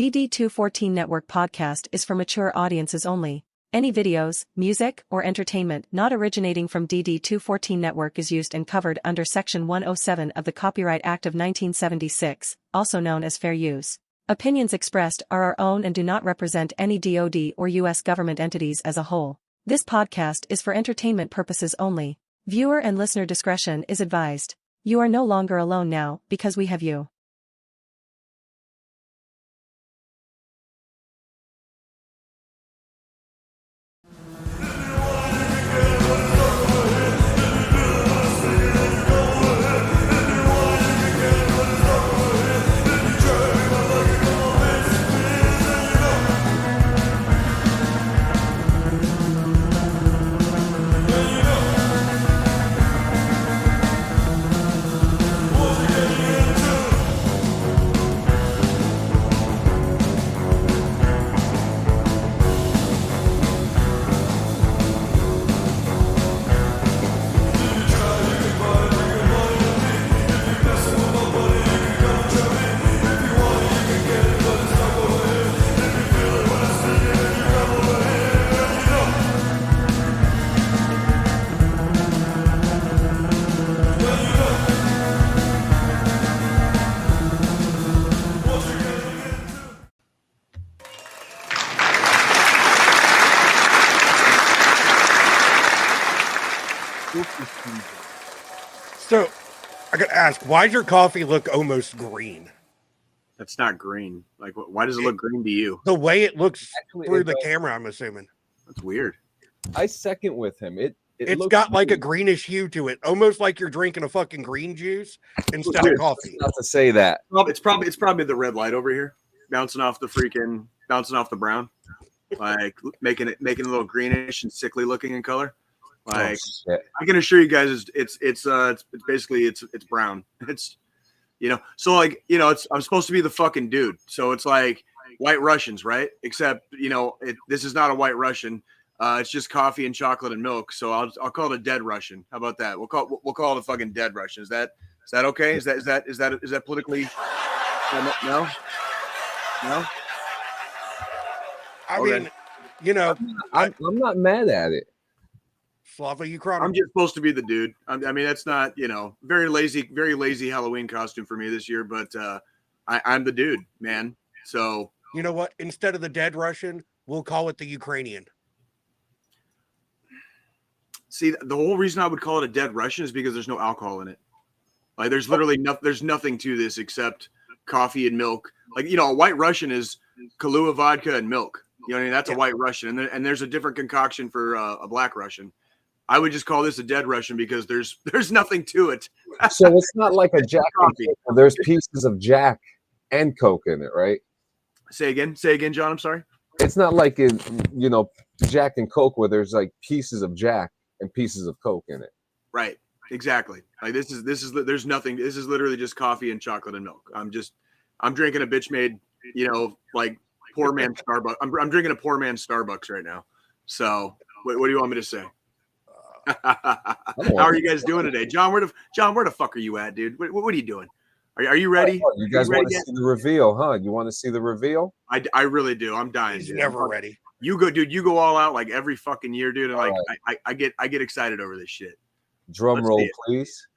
DD214 Network podcast is for mature audiences only. Any videos, music, or entertainment not originating from DD214 Network is used and covered under Section 107 of the Copyright Act of 1976, also known as fair use. Opinions expressed are our own and do not represent any DoD or U.S. government entities as a whole. This podcast is for entertainment purposes only. Viewer and listener discretion is advised. You are no longer alone now, because we have you. So, I gotta ask, why does your coffee look almost green? That's not green. Like, why does it look green to you? The way it looks through the camera, I'm assuming. That's weird. I second with him. It's got like a greenish hue to it, almost like you're drinking a fucking green juice instead of coffee. Not to say that. It's probably the red light over here, bouncing off the brown, like making it a little greenish and sickly looking in color. Like, I can assure you guys, it's basically brown. It's, so like, I'm supposed to be the fucking dude. So it's like White Russians, right? Except, this is not a White Russian. It's just coffee and chocolate and milk. So I'll call it a dead Russian. How about that? We'll call it a fucking dead Russian. Is that okay? Is that politically? No. I mean, I'm not mad at it. Slava Ukraine. I'm just supposed to be the dude. I mean, that's not, very lazy Halloween costume for me this year, but I'm the dude, man. So you know what? Instead of the dead Russian, we'll call it the Ukrainian. See, the whole reason I would call it a dead Russian is because there's no alcohol in it. Like, there's literally there's nothing to this except coffee and milk. Like, a White Russian is Kahlua vodka and milk. You know what I mean? That's a White Russian, and there's a different concoction for a Black Russian. I would just call this a dead Russian because there's nothing to it. So it's not like a Jack coffee. There's pieces of Jack and Coke in it, right? Say again, John. I'm sorry. It's not like Jack and Coke where there's like pieces of Jack and pieces of Coke in it. Right. Exactly. Like this is there's nothing. This is literally just coffee and chocolate and milk. I'm drinking a bitch made, like poor man Starbucks. I'm drinking a poor man Starbucks right now. So what do you want me to say? How are you guys doing today, John? Where the fuck are you at, dude? What are you doing? Are you ready? You guys want to see the reveal, huh? You want to see the reveal? I really do. I'm dying. He's dude. never ready. You go, dude. You go all out like every fucking year, dude. And like right. I get excited over this shit. Drum roll, please.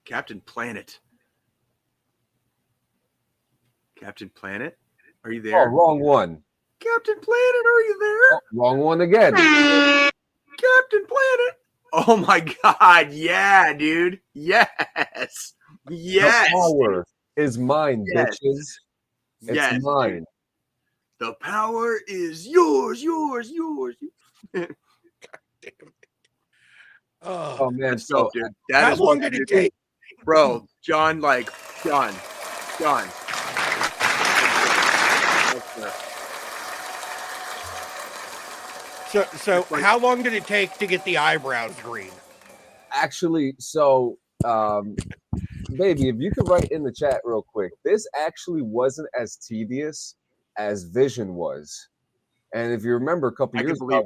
Captain Planet. Captain Planet. Are you there? Oh, wrong one. Captain Planet, are you there? Oh, wrong one again. Captain Planet. Oh my God. Yeah, dude. Yes. The power is mine, bitches. It's mine. The power is yours. Oh man, that's dope, dude. How long did it take? Bro, John. So how long did it take to get the eyebrows green? Actually, baby, if you could write in the chat real quick, this actually wasn't as tedious as Vision was. And if you remember a couple years ago,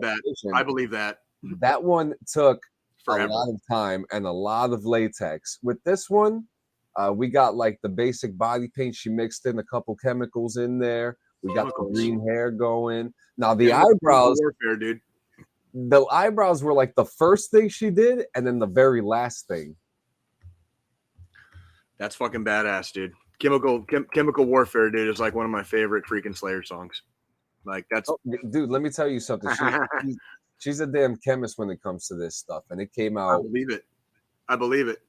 I believe that. that one took forever. A lot of time and a lot of latex. With this one, we got like the basic body paint. She mixed in a couple chemicals in there. We got the green hair going. Now the eyebrows, warfare, dude. The eyebrows were like the first thing she did, and then the very last thing. That's fucking badass, dude. Chemical warfare, dude, is like one of my favorite freaking Slayer songs. Like that's dude. Let me tell you something. She's a damn chemist when it comes to this stuff, and it came out. I believe it.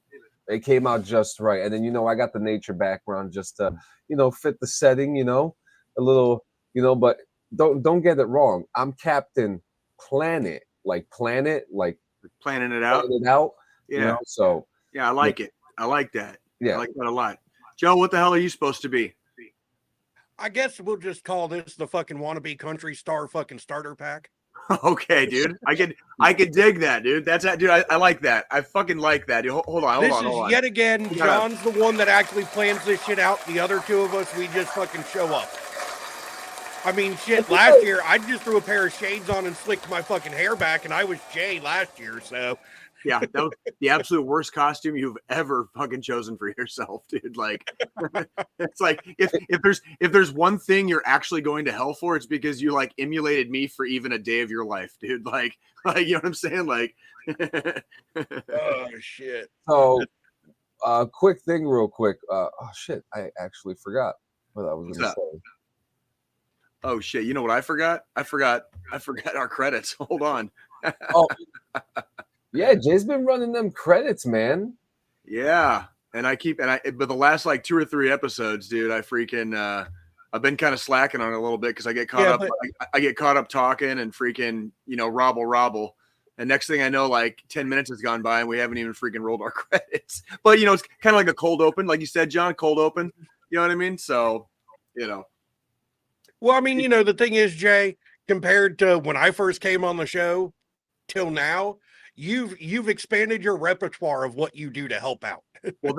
It came out just right, and then I got the nature background just to fit the setting, a little, But don't get it wrong. I'm Captain Planet, like planning it out. Yeah. So yeah, I like it. I like that. Yeah, I like that a lot. Joe, what the hell are you supposed to be? I guess we'll just call this the fucking wannabe country star fucking starter pack. Okay, dude. I could dig that, dude. That's that, dude. I like that. I fucking like that. Dude. Hold on. Yet again, John's the one that actually plans this shit out. The other two of us, we just fucking show up. I mean, shit, last year, I just threw a pair of shades on and slicked my fucking hair back, and I was Jay last year, so. Yeah, that was the absolute worst costume you've ever fucking chosen for yourself, dude. Like, it's like if there's one thing you're actually going to hell for, it's because you like emulated me for even a day of your life, dude. Like you know what I'm saying? Like, oh shit. So, quick thing, real quick. Oh shit, I actually forgot what I was going to say. Oh shit! You know what I forgot? I forgot our credits. Hold on. Oh. Yeah, Jay's been running them credits, man. Yeah, but the last like 2 or 3 episodes, dude, I've been kind of slacking on it a little bit because I get caught up. I get caught up talking and freaking, robble. And next thing I know, like 10 minutes has gone by and we haven't even freaking rolled our credits. But it's kind of like a cold open, like you said, John, cold open. You know what I mean? So, Well, I mean, the thing is, Jay, compared to when I first came on the show till now, you've expanded your repertoire of what you do to help out. Well,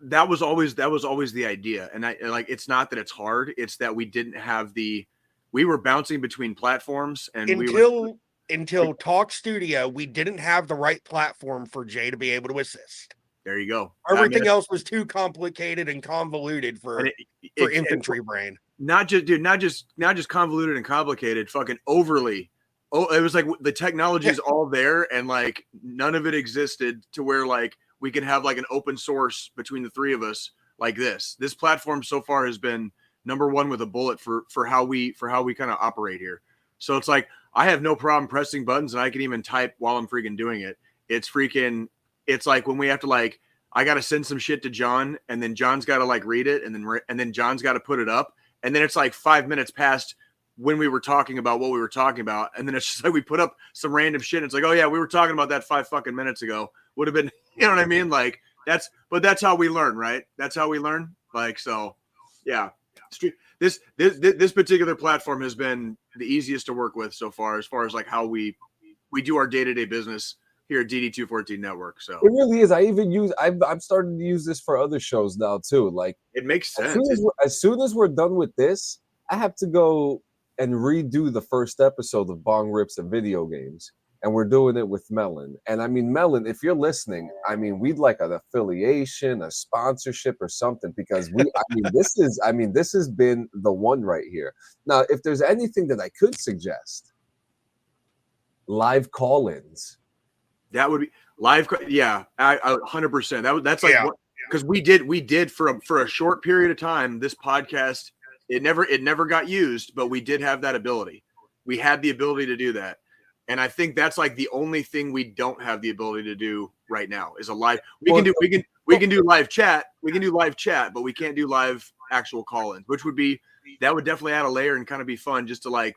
that was always the idea. And it's not that it's hard. It's that we didn't have we were bouncing between platforms and until Talk Studio, we didn't have the right platform for Jay to be able to assist. There you go. Everything else was too complicated and convoluted for infantry brain. Not just convoluted and complicated, fucking overly. Oh, it was like the technology is all there and like none of it existed to where like we can have like an open source between the three of us like this. This platform so far has been number one with a bullet for how we kind of operate here. So it's like I have no problem pressing buttons and I can even type while I'm freaking doing it. It's like when we have to like I got to send some shit to John and then John's got to like read it and then John's got to put it up and then it's like 5 minutes past when we were talking about what we were talking about. And then it's just like we put up some random shit. And it's like, oh yeah, we were talking about that 5 fucking minutes ago. Would have been, you know what I mean? Like that's how we learn, right? That's how we learn. Like, so yeah, this particular platform has been the easiest to work with so far as like how we do our day-to-day business here at DD214 Network. So it really is. I'm starting to use this for other shows now too. Like it makes sense. As soon as we're done with this, I have to go and redo the first episode of Bong Rips and Video Games. And we're doing it with Melon. And I mean, Melon, if you're listening, I mean, we'd like an affiliation, a sponsorship or something, because this has been the one right here. Now, if there's anything that I could suggest, live call-ins. That would be live. Yeah, I 100%. That's like, because we did for a short period of time, this podcast, it never got used, but we did have that ability. We had the ability to do that. And I think that's like the only thing we don't have the ability to do right now is a live. We can do live chat. We can do live chat, but we can't do live actual call-ins, which would definitely add a layer and kind of be fun just to like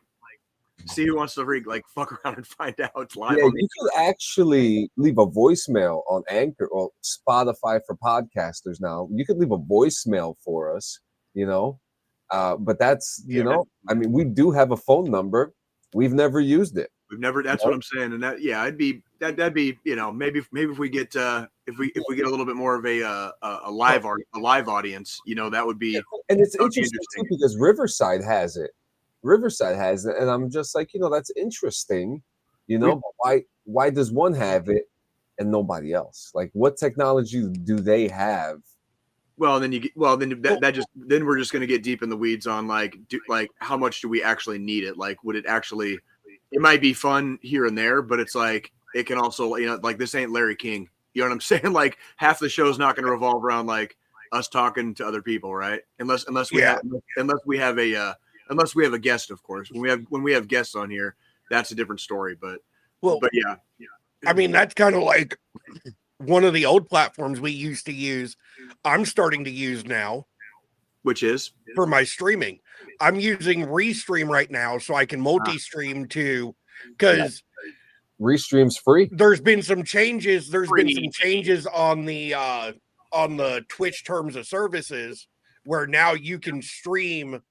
see who wants to like fuck around and find out it's live. Yeah, you could actually leave a voicemail on Anchor or Spotify for podcasters now. You could leave a voicemail for us, but that's, I mean, we do have a phone number. We've never used it. That's what I'm saying. And that'd be, maybe if we get, if we get a little bit more of a live audience, that would be. And it's interesting too, because Riverside has it. And I'm just like, that's interesting, but why does one have it and nobody else. Like, what technology do they have? Well, then then we're just going to get deep in the weeds on like how much do we actually need it? Like, would it actually? It might be fun here and there, but it's like it can also, like this ain't Larry King. You know what I'm saying? Like half the show's not going to revolve around like us talking to other people, right? Unless we have a guest, of course. When we have guests on here, that's a different story. But yeah. I mean, that's kind of like one of the old platforms we used to use. I'm starting to use now, which is for my streaming. I'm using Restream right now, so I can multi-stream too, because Restream's free. There's been some changes. There's been some changes on the Twitch terms of services where now you can stream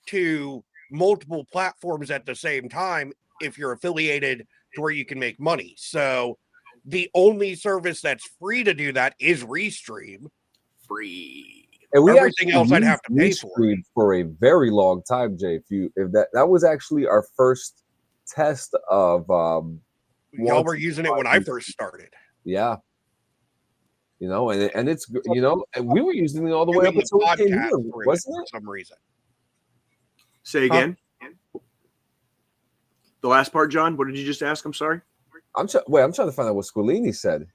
to multiple platforms at the same time if you're affiliated to where you can make money. So the only service that's free to do that is Restream. Free. And everything else I'd have to pay for a very long time, Jay. If that was actually our first test of y'all were using it when I first started. Yeah. And it's and we were using it all the way up until we came here, wasn't it? For some reason. Say again. The last part, John. What did you just ask? I'm sorry. I'm trying to find out what Squilini said.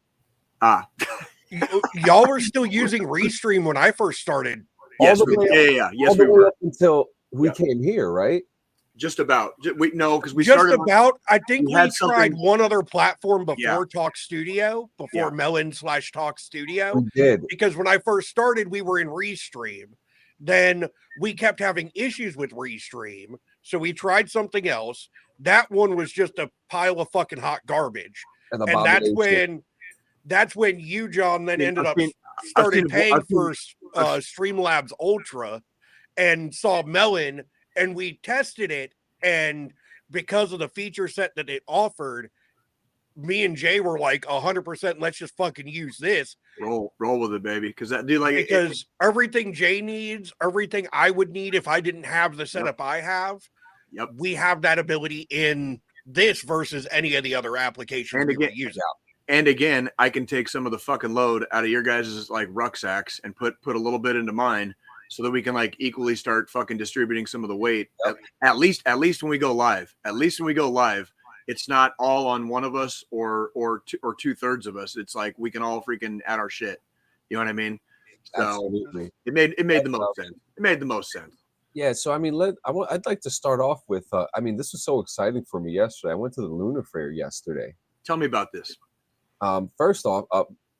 Y'all were still using Restream when I first started. Yes, we were up until we came here, right? Just about. Because we just started about. I think we tried one other platform before Talk Studio, before Melon/Talk Studio. We did, because when I first started, we were in Restream. Then we kept having issues with Restream, so we tried something else. That one was just a pile of fucking hot garbage, and that's when you, John, then ended up started paying for Streamlabs Ultra and saw Melon, and we tested it, and because of the feature set that it offered, me and Jay were like 100%. Let's just fucking use this. Roll with it, baby. Because everything Jay needs, everything I would need if I didn't have the setup I have. Yep. We have that ability in this versus any of the other applications we were using. And again, I can take some of the fucking load out of your guys' like rucksacks and put a little bit into mine, so that we can like equally start fucking distributing some of the weight. Yep. At least when we go live. At least when we go live, it's not all on one of us or 2/3 of us. It's like we can all freaking add our shit. You know what I mean? So absolutely. It made the most sense. It made the most sense. Yeah, so I mean, I'd like to start off with. This was so exciting for me yesterday. I went to the Lunar Fair yesterday. Tell me about this. First off,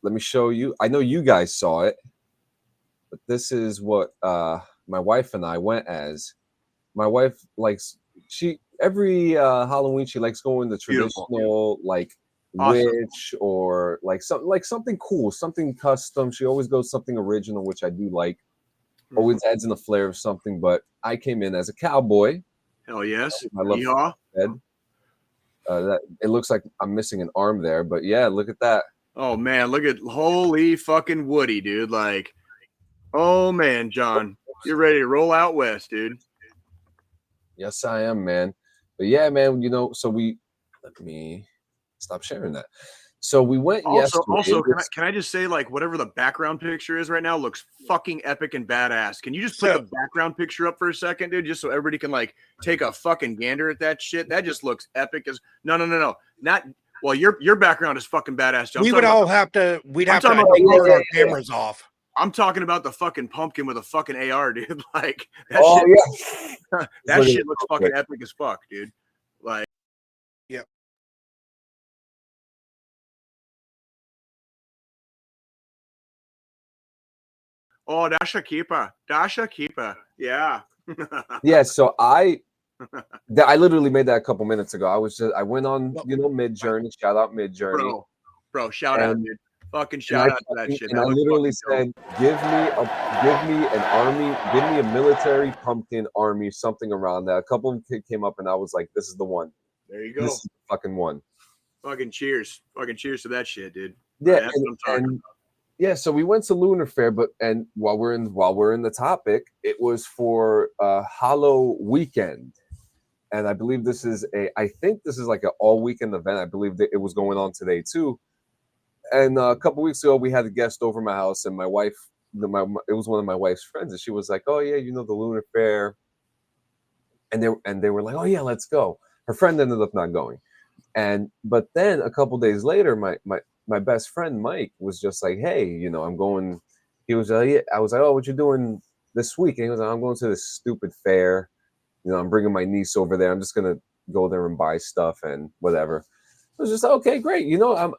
let me show you. I know you guys saw it, but this is what my wife and I went as. My wife likes every Halloween she likes going the traditional like witch or like something cool, something custom. She always goes something original, which I do like. Always adds in a flair of something, but I came in as a cowboy. Hell yes. I love that. It looks like I'm missing an arm there, but yeah, look at that. Oh man, look at holy fucking Woody, dude. Like, oh man, John, you're ready to roll out west, dude. Yes, I am, man. But yeah, man, so let me stop sharing that. So we went yesterday. Also, can I just say, like, whatever the background picture is right now looks fucking epic and badass. Can you just put the background picture up for a second, dude, just so everybody can like take a fucking gander at that shit? That just looks epic as no. Not well. Your background is fucking badass. John. We'd have to turn our cameras off. I'm talking about the fucking pumpkin with a fucking AR, dude. Like that that shit looks fucking epic as fuck, dude. Like, yeah. Oh, that's a keeper. Yeah. Yeah. So I literally made that a couple minutes ago. I went on, Midjourney. Shout out Midjourney. Bro, shout out, dude. Fucking shout out to that shit. And I literally said, give me an army, give me a military pumpkin army, something around that. A couple of them came up, and I was like, this is the one. There you go. This is the fucking one. Fucking cheers. Fucking cheers to that shit, dude. Yeah. That's what I'm talking about. Yeah, so we went to Lunar Fair, and while we're in the topic, it was for Hollow Weekend, and I believe I think this is like an all weekend event. I believe that it was going on today too, And a couple weeks ago, we had a guest over my house, and my wife, it was one of my wife's friends, and she was like, "Oh yeah, the Lunar Fair," and they were like, "Oh yeah, let's go." Her friend ended up not going, but then a couple days later, my best friend Mike was just like, "Hey, I'm going." He was like, yeah. I was like, "Oh, what you doing this week?" And he was like, "I'm going to this stupid fair. I'm bringing my niece over there. I'm just gonna go there and buy stuff and whatever." I was just like, okay, great.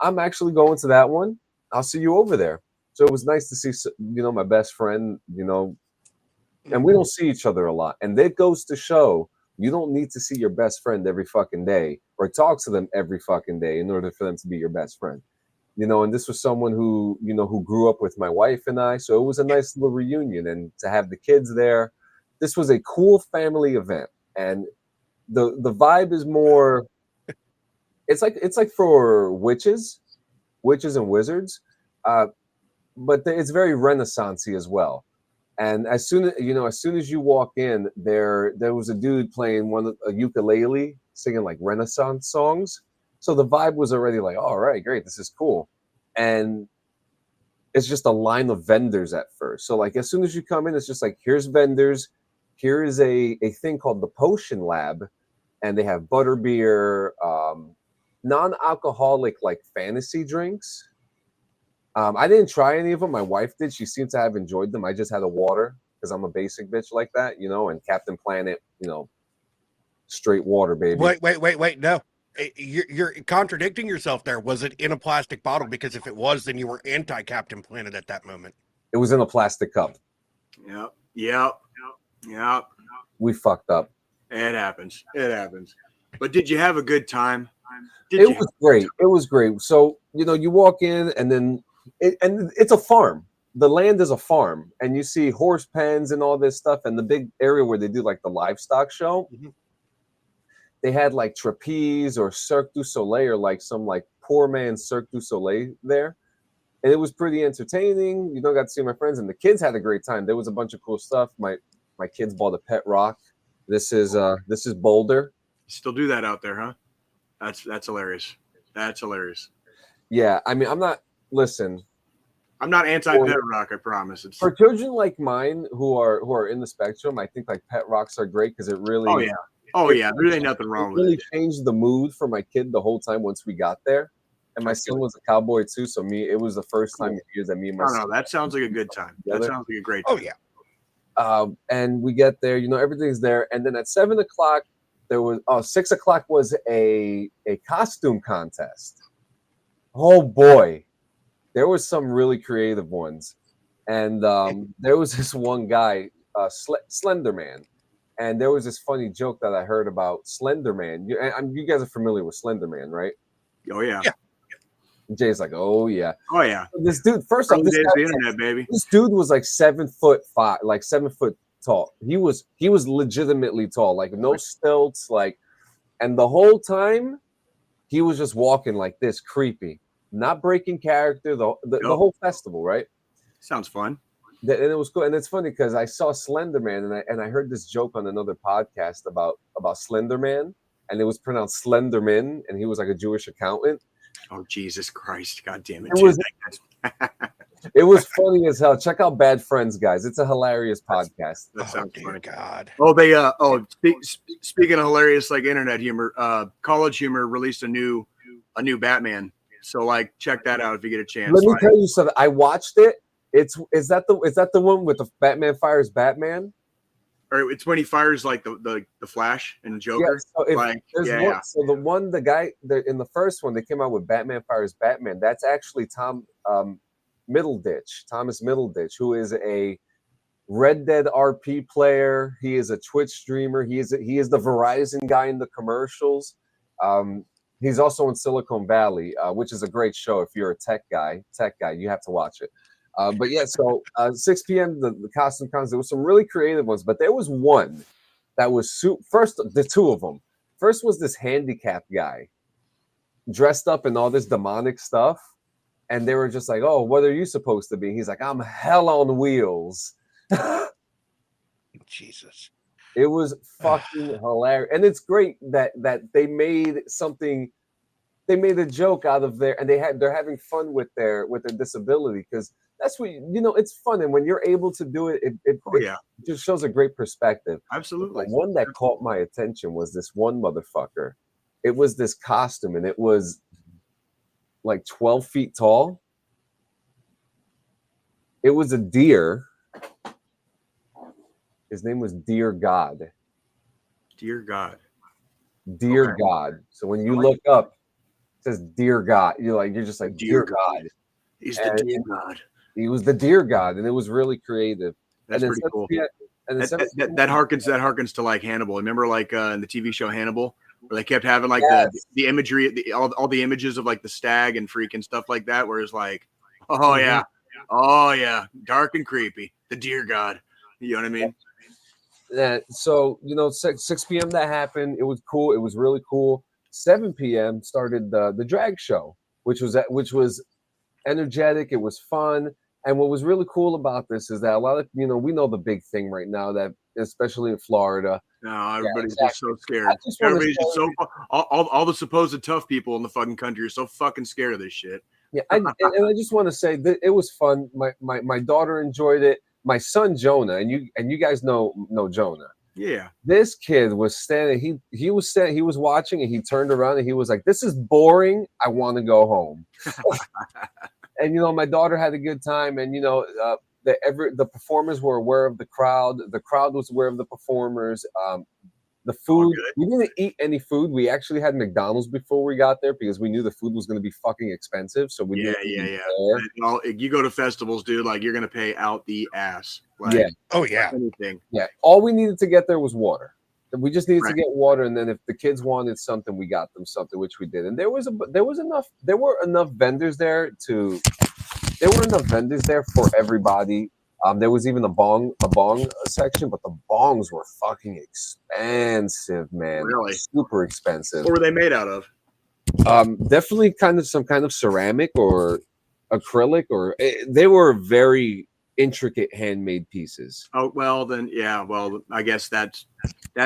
I'm actually going to that one. I'll see you over there. So it was nice to see, my best friend, and we don't see each other a lot. And that goes to show you don't need to see your best friend every fucking day or talk to them every fucking day in order for them to be your best friend. And this was someone who grew up with my wife and I. So it was a nice little reunion. And to have the kids there, this was a cool family event. And the vibe is more, it's like for witches and wizards, but it's very Renaissance-y as well. And as soon as you walk in, there was a dude playing a ukulele, singing like Renaissance songs. So the vibe was already like, all right, great, this is cool. And it's just a line of vendors at first. So like as soon as you come in, it's just like, here's vendors. Here is a thing called the Potion Lab, and they have butterbeer, non-alcoholic like fantasy drinks. I didn't try any of them. My wife did. She seemed to have enjoyed them. I just had a water because I'm a basic bitch like that, and Captain Planet, straight water, baby. Wait. No. You're contradicting yourself there. Was it in a plastic bottle? Because if it was, then you were anti-Captain Planet at that moment. It was in a plastic cup. Yep. We fucked up. It happens. But did you have a good time? It was great. It was great. So, you walk in and then it's a farm. The land is a farm, and you see horse pens and all this stuff, and the big area where they do like the livestock show. Mm-hmm. They had like trapeze or Cirque du Soleil or like some like poor man's Cirque du Soleil there. And it was pretty entertaining. Got to see my friends, and the kids had a great time. There was a bunch of cool stuff. My kids bought a pet rock. This is Boulder. Still do that out there, huh? That's hilarious. That's hilarious. Yeah, I mean, I'm not anti-pet rock, I promise. For children like mine who are in the spectrum, I think like pet rocks are great because it really there ain't nothing wrong with it. Really changed the mood for my kid the whole time once we got there. And my son was a cowboy too, so it was the first time in years that me and my son. No, that sounds like a good time. That sounds like a great time. Oh yeah. And we get there, everything's there, and then at 7 o'clock there was 6 o'clock was a costume contest. Oh boy, there was some really creative ones, and there was this one guy, Slender Man, and there was this funny joke that I heard about Slender Man. You guys are familiar with Slender Man, right? Oh yeah. Jay's like, oh yeah. This dude, first off, the internet, baby. This dude was like 7'5", like 7 foot tall. He was legitimately tall, like no stilts, and the whole time he was just walking like this, creepy, not breaking character. The whole festival, right? Sounds fun. And it was cool, and it's funny because I saw Slender Man, and I heard this joke on another podcast about Slender Man, and it was pronounced Slenderman, and he was like a Jewish accountant. Oh Jesus Christ! God damn it! It was funny as hell. Check out Bad Friends, guys. It's a hilarious podcast. That sounds funny. God. Oh, they speaking of hilarious like internet humor, College Humor released a new Batman. So like check that out if you get a chance. Let me tell you something. I watched it. Is that the one with the Batman fires Batman? Or it's when he fires like the Flash and Joker. So the guy in the first one, they came out with Batman fires Batman. That's actually Thomas Middleditch, who is a Red Dead RP player. He is a Twitch streamer. He is the Verizon guy in the commercials. He's also in Silicon Valley, which is a great show. If you're a tech guy, you have to watch it. But yeah, so 6 p.m. the costume contest. There was some really creative ones, but there was one that was first. The two of them. First was this handicapped guy dressed up in all this demonic stuff, and they were just like, "Oh, what are you supposed to be?" He's like, "I'm hell on wheels." Jesus. It was fucking hilarious, and it's great that they made something. they made a joke out of their, and they're having fun with their disability, because that's what it's fun, and when you're able to do it, it just shows a great perspective. Absolutely. The one that caught my attention was this one motherfucker. It was this costume, and it was like 12 feet tall. It was a deer. His name was Dear God. Dear God. Dear God. So when you look up, it says Dear God. You're just like Dear God. He's the Dear God. He was the Dear God, and it was really creative. That's pretty cool. And that harkens to like Hannibal. Remember, like in the TV show Hannibal, where they kept having like the imagery, all the images of like the stag and freaking stuff like that, where it's like, oh yeah, dark and creepy, the Dear God. You know what I mean? So 6 p.m. that happened. It was cool. It was really cool. 7 p.m. started the drag show, which was energetic. It was fun. And what was really cool about this is that a lot of we know the big thing right now, that especially in Florida. No, everybody's just so scared. Everybody's just so all the supposed tough people in the fucking country are so fucking scared of this shit. Yeah, and I just want to say that it was fun. My daughter enjoyed it. My son Jonah, and you guys know Jonah. Yeah. This kid was standing. He was watching, and he turned around and he was like, "This is boring. I want to go home." And my daughter had a good time, and the performers were aware of the crowd. The crowd was aware of the performers. The food, we didn't eat any food. We actually had McDonald's before we got there because we knew the food was going to be fucking expensive. So we you go to festivals, dude, like you're going to pay out the ass. Like, anything. Yeah. All we needed to get there was water. We just needed to get water, and then if the kids wanted something, we got them something, which we did. And there were enough vendors there for everybody. There was even a bong section, but the bongs were fucking expensive, man. Really? Super expensive. What were they made out of? Definitely some kind of ceramic or acrylic, they were very intricate handmade pieces. Oh, well then, yeah. Well, I guess that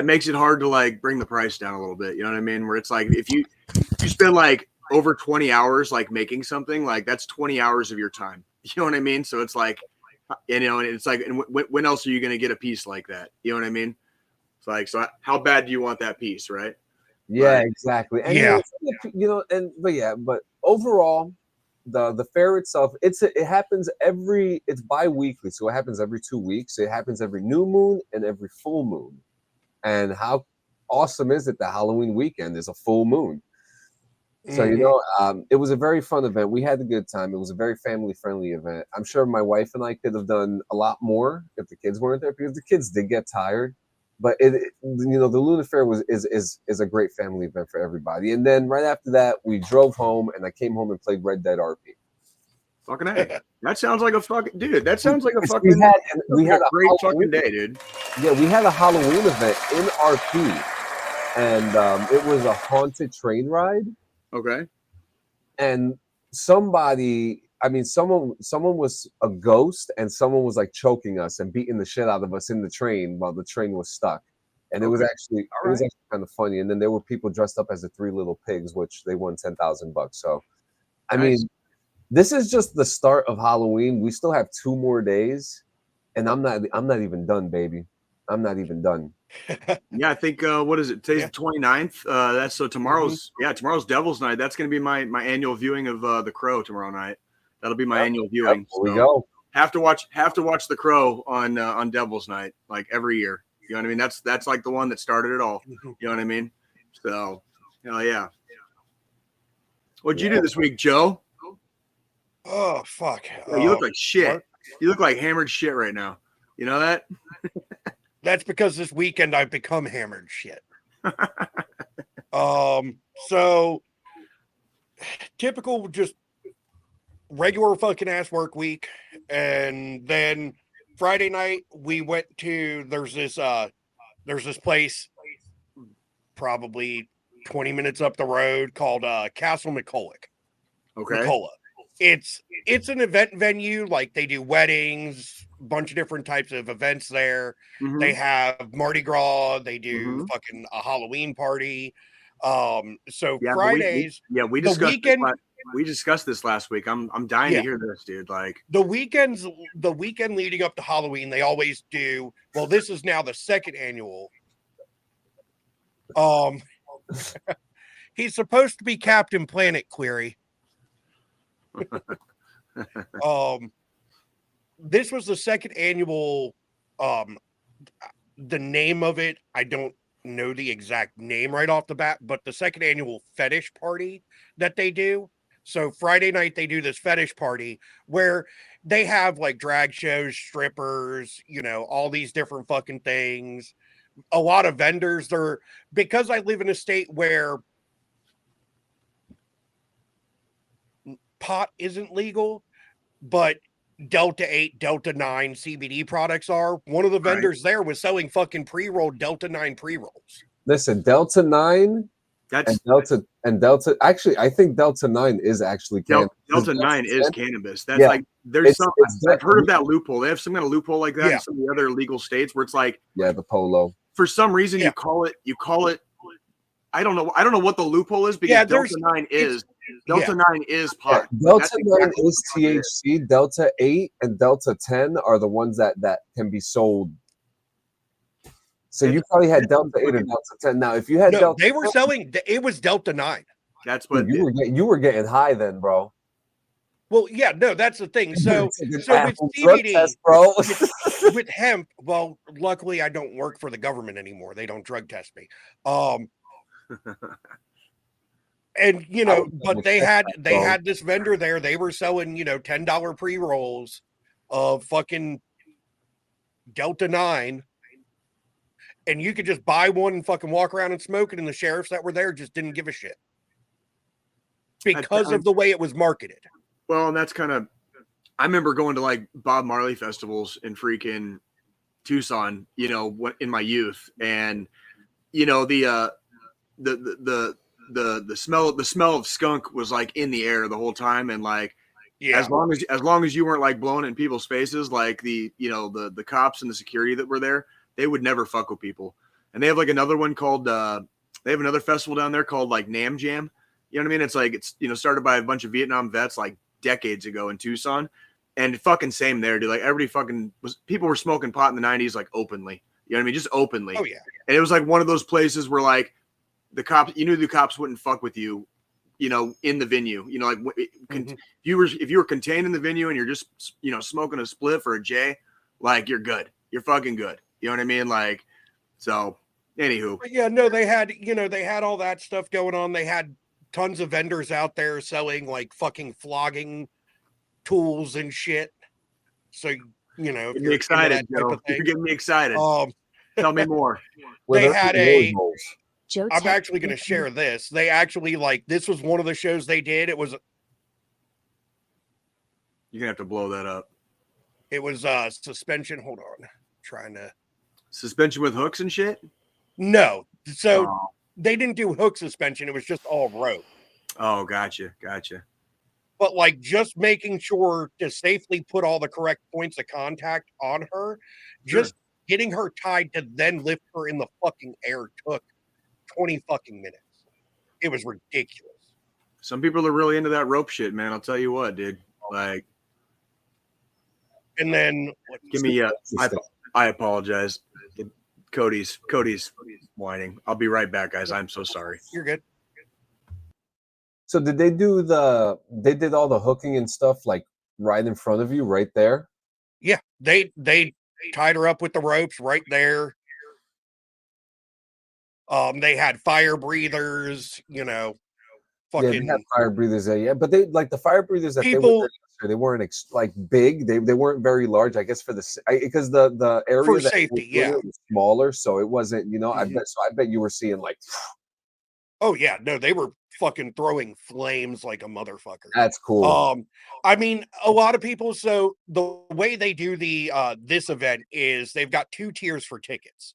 makes it hard to like bring the price down a little bit. You know what I mean? Where it's like if you spend like over 20 hours like making something, like that's 20 hours of your time. You know what I mean? So it's like, and it's like, and when else are you going to get a piece like that? You know what I mean? It's like, so how bad do you want that piece, right? Yeah, exactly. And but overall, the fair itself, it's bi-weekly, so it happens every 2 weeks. It happens every new moon and every full moon. And how awesome is it that Halloween weekend is a full moon? So it was a very fun event. We had a good time. It was a very family-friendly event. I'm sure my wife and I could have done a lot more if the kids weren't there, because the kids did get tired. But the Luna Fair is a great family event for everybody. And then right after that, we drove home, and I came home and played Red Dead RP. Fucking A. That sounds like a fucking dude. That sounds like a fucking. We had a great fucking day, dude. Yeah, we had a Halloween event in RP, and it was a haunted train ride. Okay. And someone was a ghost, and someone was like choking us and beating the shit out of us in the train while the train was stuck. And it was actually kind of funny. And then there were people dressed up as the Three Little Pigs, which they won $10,000. So, I mean, this is just the start of Halloween. We still have 2 more days, and I'm not even done, baby. I'm not even done. Yeah, I think what is it? Today's the 29th. That's so tomorrow's tomorrow's Devil's Night. That's going to be my annual viewing of The Crow tomorrow night. That'll be my annual viewing. There we go. Have to watch The Crow on Devil's Night like every year. You know what I mean? That's like the one that started it all. You know what I mean? So, hell yeah. What'd you do this week, Joe? Oh fuck! Yeah, you look like shit. You look like hammered shit right now. You know that? That's because this weekend I've become hammered shit. So typical, just regular fucking ass work week, and then Friday night we went to there's this place probably 20 minutes up the road called Castle McCulloch. Okay. McCulloch. It's an event venue, like they do weddings, a bunch of different types of events there. Mm-hmm. They have Mardi Gras, they do fucking a Halloween party. So Yeah, Fridays, we the discussed weekend, we discussed this last week. I'm dying to yeah, hear this, dude. Like the weekend leading up to Halloween, they always do. Well, this is now the second annual. Um, he's supposed to be Captain Planet Query. This was the second annual. Um, the name of it, I don't know the exact name right off the bat, but the second annual fetish party that they do. So Friday night they do this fetish party where they have like drag shows, strippers, all these different fucking things. A lot of vendors. They're because I live in a state where pot isn't legal, but Delta 8, Delta 9 CBD products are. One of the vendors there was selling fucking pre-rolled Delta 9 pre-rolls. Listen, Delta 9 that's and Delta. Actually, I think Delta 9 is actually cannabis. Delta 9 is cannabis. That's Yeah. like there's some I've heard of definitely- that loophole. They have some kind of loophole like that in some of the other legal states where it's like the polo. for some reason you call it I don't know what the loophole is because Delta 9 is pot. Delta 9 is THC. Delta 8 and Delta 10 are the ones that can be sold. So you probably had Delta 8 or Delta 10. Now, if you had Delta, they were selling. It was Delta 9. That's what you were getting high then, bro. Well, yeah, no, that's the thing. So with CBD, test, bro. with hemp, well, luckily I don't work for the government anymore. They don't drug test me. And but they had this vendor there. They were selling, $10 pre-rolls of fucking Delta 9. And you could just buy one and fucking walk around and smoke it, and the sheriffs that were there just didn't give a shit. Because of the way it was marketed. Well, and that's kind of I remember going to like Bob Marley festivals in freaking Tucson, in my youth. And the smell of skunk was like in the air the whole time, and like as long as you weren't like blowing in people's faces, like the cops and the security that were there, they would never fuck with people. And they have like another one called they have another festival down there called like Nam Jam. You know what I mean? It's like it's started by a bunch of Vietnam vets like decades ago in Tucson, and fucking same there, dude. Like everybody people were smoking pot in the 90s like openly. You know what I mean? Just openly. Oh yeah. And it was like one of those places where like the cops, the cops wouldn't fuck with you, in the venue. If you were contained in the venue and you're just smoking a spliff or a J, like you're good. You're fucking good. You know what I mean? Like, so anywho. But yeah, no, they had all that stuff going on. They had tons of vendors out there selling like fucking flogging tools and shit. So if you're excited, Joe. You're getting me excited. Tell me more. They had I'm actually going to share this. They actually this was one of the shows they did. It was. You're gonna have to blow that up. It was suspension. Hold on, trying to suspension with hooks and shit. No, so they didn't do hook suspension. It was just all rope. Oh, gotcha. But like just making sure to safely put all the correct points of contact on her, just getting her tied to then lift her in the fucking air took 20 fucking minutes. It was ridiculous. Some people are really into that rope shit, man. I'll tell you what, dude. Like, and then give me I apologize. Cody's whining. I'll be right back, guys. I'm so sorry. You're good. So did they did all the hooking and stuff like right in front of you, right there? Yeah, they tied her up with the ropes right there. They had fire breathers, fucking. Yeah, they had fire breathers there, yeah. But they like the fire breathers that they weren't like big. They weren't very large, I guess, because the area for that safety, was smaller, so it wasn't. I bet you were seeing like. Oh yeah, no, they were fucking throwing flames like a motherfucker. That's cool. I mean, a lot of people. So the way they do the this event is they've got 2 tiers for tickets.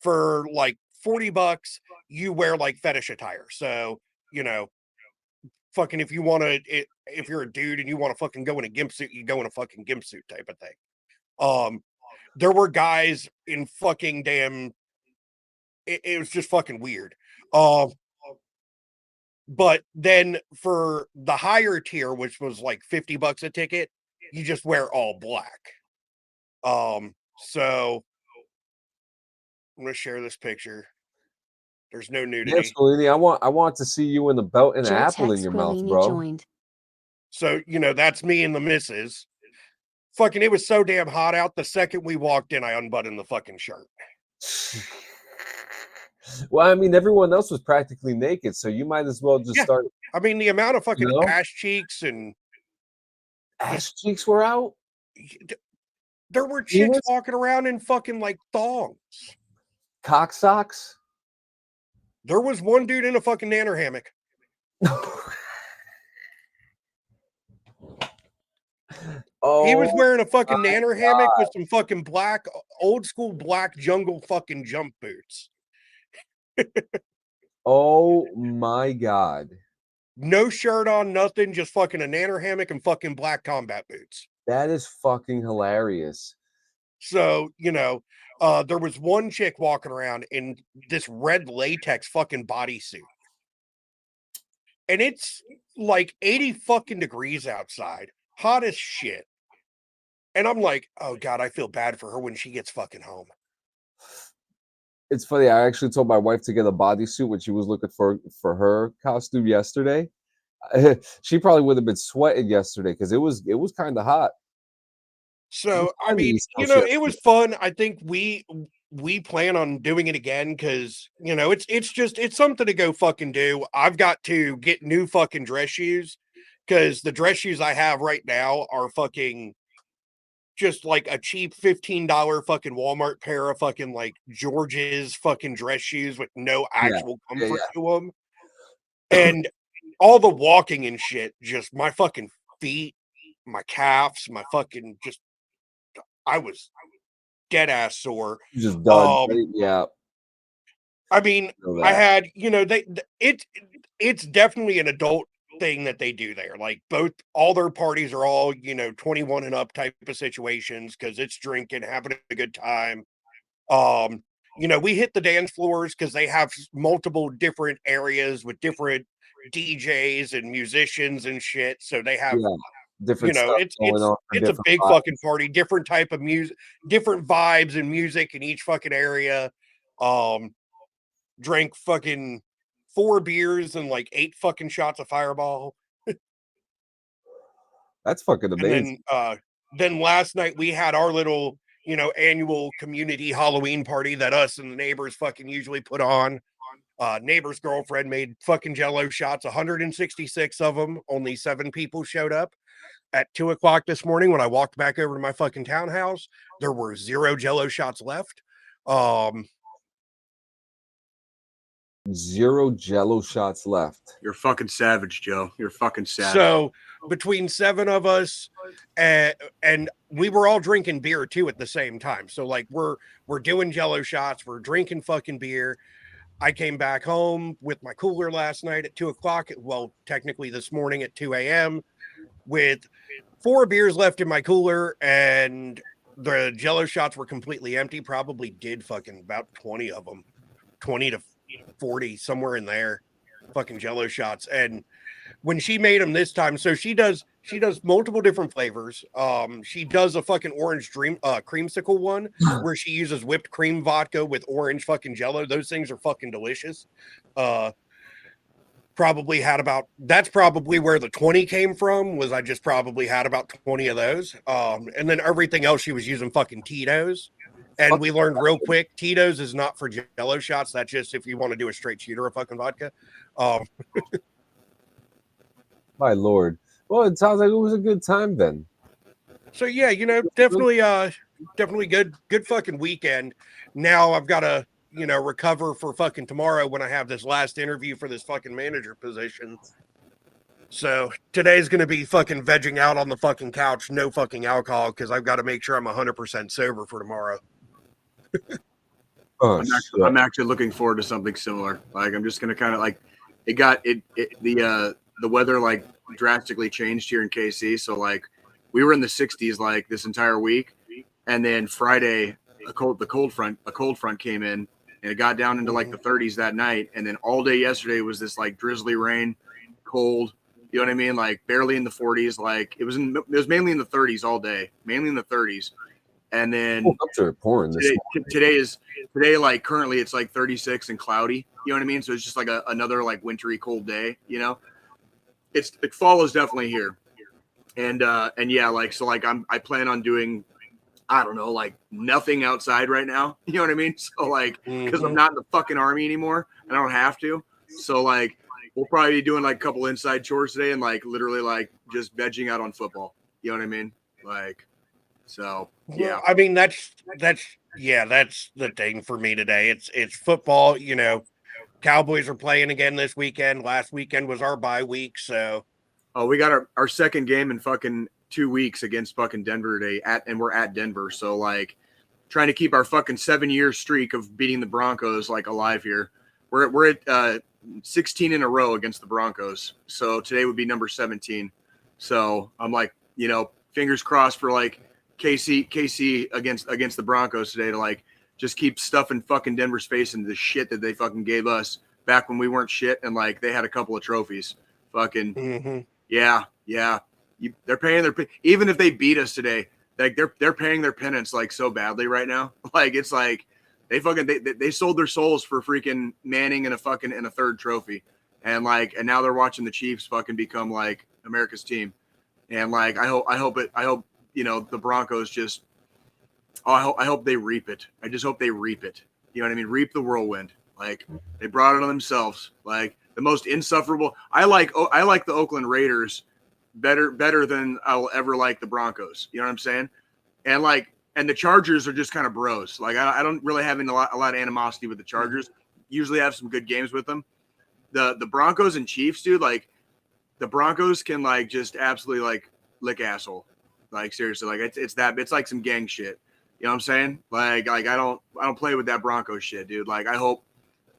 For like $40, you wear like fetish attire. So fucking if you're a dude and you want to fucking go in a gimp suit, you go in a fucking gimp suit type of thing. There were guys in fucking damn. It was just fucking weird. But then for the higher tier, which was like $50 a ticket, you just wear all black. So I'm gonna share this picture. There's no nudity. Yes, Squilini, I want to see you in a belt and an apple in your mouth, bro. Joined. So, that's me and the missus. Fucking, it was so damn hot out. The second we walked in, I unbuttoned the fucking shirt. Well, I mean, everyone else was practically naked, so you might as well just start. I mean, the amount of fucking ass cheeks and ass cheeks were out. There were chicks walking around in fucking like thongs. Cock socks? There was one dude in a fucking nanner hammock. He was wearing a fucking nanner hammock with some fucking black, old school black jungle fucking jump boots. Oh my God. No shirt on, nothing, just fucking a nanner hammock and fucking black combat boots. That is fucking hilarious. So, there was one chick walking around in this red latex fucking bodysuit. And it's like 80 fucking degrees outside. Hot as shit. And I'm like, oh God, I feel bad for her when she gets fucking home. It's funny. I actually told my wife to get a bodysuit when she was looking for her costume yesterday. She probably would have been sweating yesterday because it was kind of hot. So I mean, it was fun. I think we plan on doing it again because it's something to go fucking do. I've got to get new fucking dress shoes because the dress shoes I have right now are fucking just like a cheap $15 fucking Walmart pair of fucking like George's fucking dress shoes with no actual comfort to them. And all the walking and shit, just my fucking feet, my calves, my fucking just, I was dead ass sore. Just done. Yeah. I mean, I had, it's definitely an adult thing that they do there. Like all their parties are all 21 and up type of situations because it's drinking, having a good time. We hit the dance floors because they have multiple different areas with different DJs and musicians and shit. So they have different stuff going on. It's a big fucking party, different type of music, different vibes and music in each fucking area. Drank fucking 4 beers and like 8 fucking shots of Fireball. That's fucking amazing. And then last night we had our little, annual community Halloween party that us and the neighbors fucking usually put on. Neighbor's girlfriend made fucking Jello shots, 166 of them. Only 7 people showed up. At 2:00 this morning, when I walked back over to my fucking townhouse, there were 0 Jello shots left. 0 Jello shots left. You're fucking savage, Joe. You're fucking savage. So between 7 of us, and we were all drinking beer too at the same time. So like we're doing Jello shots, we're drinking fucking beer. I came back home with my cooler last night at 2:00. Well, technically this morning at 2 a.m. with 4 beers left in my cooler, and the Jello shots were completely empty. Probably did fucking about 20 of them, 20 to 40, somewhere in there, fucking Jello shots. And when she made them this time, so she does multiple different flavors. She does a fucking orange creamsicle one where she uses whipped cream vodka with orange fucking Jello. Those things are fucking delicious. Probably had that's probably where the 20 came from, was I just probably had about 20 of those. And then everything else she was using fucking Tito's. And we learned real quick, Tito's is not for Jello shots. That's just if you want to do a straight shooter of fucking vodka. My Lord. Well, it sounds like it was a good time then. So yeah, definitely good fucking weekend. Now I've got to, recover for fucking tomorrow when I have this last interview for this fucking manager position. So today's going to be fucking vegging out on the fucking couch, no fucking alcohol, because I've got to make sure I'm 100% sober for tomorrow. I'm actually looking forward to something similar. Like I'm just gonna kind of like the weather like drastically changed here in KC. So like we were in the 60s like this entire week, and then Friday a cold front came in, and it got down into like the 30s that night, and then all day yesterday was this like drizzly rain, cold. You know what I mean? Like barely in the 40s. Like it was mainly in the 30s all day, mainly in the 30s. And then today, like currently it's like 36 and cloudy. You know what I mean? So it's just like another like wintry cold day. You know, fall is definitely here. And yeah, like so like I plan on doing, I don't know, like nothing outside right now. You know what I mean? So like because I'm not in the fucking army anymore, and I don't have to. So like we'll probably be doing like a couple inside chores today, and like literally like just vegging out on football. You know what I mean? Like. So yeah, well, I mean that's the thing for me today. It's football. You know, Cowboys are playing again this weekend. Last weekend was our bye week, so. Oh, we got our second game in fucking 2 weeks against fucking Denver today, and we're at Denver. So like, trying to keep our fucking 7-year streak of beating the Broncos like alive here. We're at 16 in a row against the Broncos. So today would be number 17. So I'm like, you know, fingers crossed for like. KC against the Broncos today to like just keep stuffing fucking Denver's face into the shit that they fucking gave us back when we weren't shit and like they had a couple of trophies. Fucking yeah. They're paying even if they beat us today, like they're paying their penance like so badly right now. Like it's like they sold their souls for freaking Manning and a third trophy, and now they're watching the Chiefs fucking become like America's team, and like I hope you know, the Broncos just, I hope they reap it. I just hope they reap it. You know what I mean? Reap the whirlwind. Like they brought it on themselves. Like the most insufferable. I like the Oakland Raiders better than I'll ever like the Broncos. You know what I'm saying? And the Chargers are just kind of bros. Like I don't really have a lot of animosity with the Chargers. Usually have some good games with them. The Broncos and Chiefs, dude. Like the Broncos can like just absolutely like lick asshole. Like seriously, like it's like some gang shit. You know what I'm saying? Like I don't play with that Broncos shit, dude. Like I hope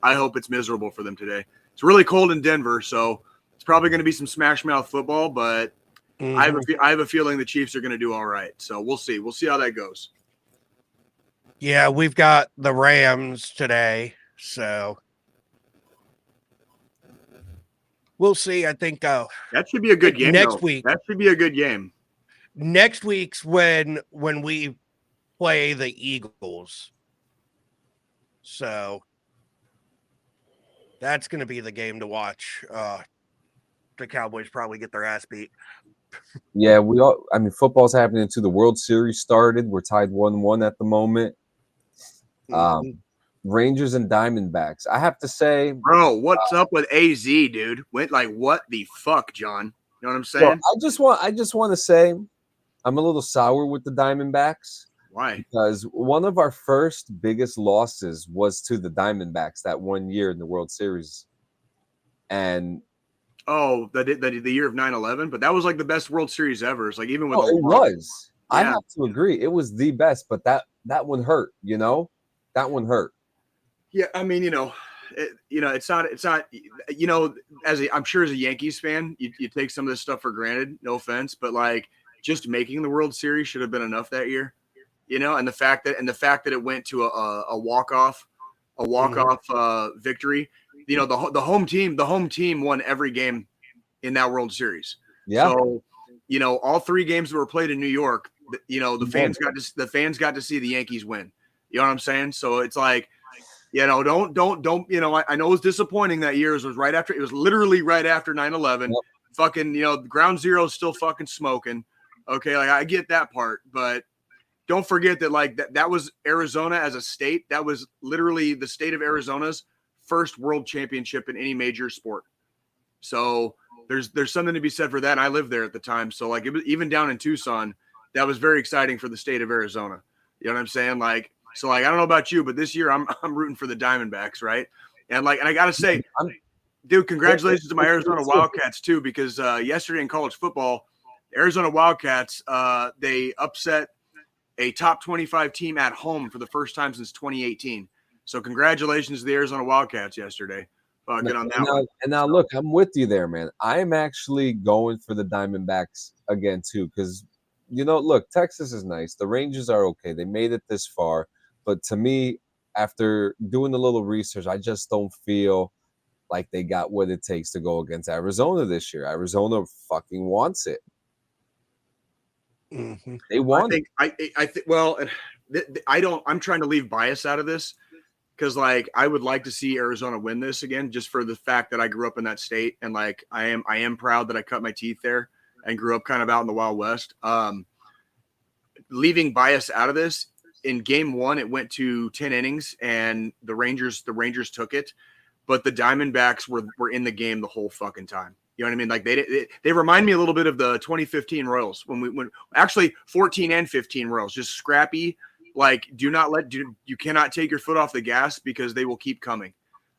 it's miserable for them today. It's really cold in Denver, so it's probably going to be some smash mouth football. But I have a feeling the Chiefs are going to do all right. So we'll see. We'll see how that goes. Yeah, we've got the Rams today, so we'll see. I think that should be a good game next week. That should be a good game. Next week's when we play the Eagles. So that's going to be the game to watch. The Cowboys probably get their ass beat. Yeah, football's happening too. The World Series started. We're tied 1-1 at the moment. Rangers and Diamondbacks. I have to say, bro, what's up with AZ, dude? What the fuck, John? You know what I'm saying? I just want to say I'm a little sour with the Diamondbacks. Why? Because one of our first biggest losses was to the Diamondbacks that one year in the World Series. And the year of 9/11, but that was like the best World Series ever. It's like even with it was. Yeah. I have to agree. It was the best, but that one hurt, you know? That one hurt. Yeah, I mean, it's not, I'm sure as a Yankees fan, you take some of this stuff for granted, no offense, but like just making the World Series should have been enough that year, and the fact that it went to a walk-off victory, the home team won every game in that World Series. Yeah. So, all 3 games that were played in New York, the fans got to see the Yankees win. You know what I'm saying? So it's like, don't, I know it was disappointing that year. It was literally right after 9/11. Yep. Fucking, ground zero is still fucking smoking. Okay. Like I get that part, but don't forget that like that was Arizona as a state. That was literally the state of Arizona's first world championship in any major sport. So there's something to be said for that. And I lived there at the time. So like it was even down in Tucson, that was very exciting for the state of Arizona. You know what I'm saying? Like, so like, I don't know about you, but this year I'm rooting for the Diamondbacks. Right. And I got to say, dude, congratulations to my Arizona Wildcats too, because yesterday in college football, the Arizona Wildcats, they upset a top 25 team at home for the first time since 2018. So congratulations to the Arizona Wildcats yesterday. Get on that one. And now look, I'm with you there, man. I'm actually going for the Diamondbacks again too, because look, Texas is nice. The Rangers are okay. They made it this far. But to me, after doing a little research, I just don't feel like they got what it takes to go against Arizona this year. Arizona fucking wants it. Mm-hmm. They want it. I think. Well, I don't. I'm trying to leave bias out of this because, like, I would like to see Arizona win this again, just for the fact that I grew up in that state, and like, I am proud that I cut my teeth there and grew up kind of out in the Wild West. Leaving bias out of this, in game 1, it went to 10 innings, and the Rangers took it. But the Diamondbacks were in the game the whole fucking time. You know what I mean? Like they remind me a little bit of the 2015 Royals when actually 14 and 15 Royals, just scrappy. Like you cannot take your foot off the gas because they will keep coming.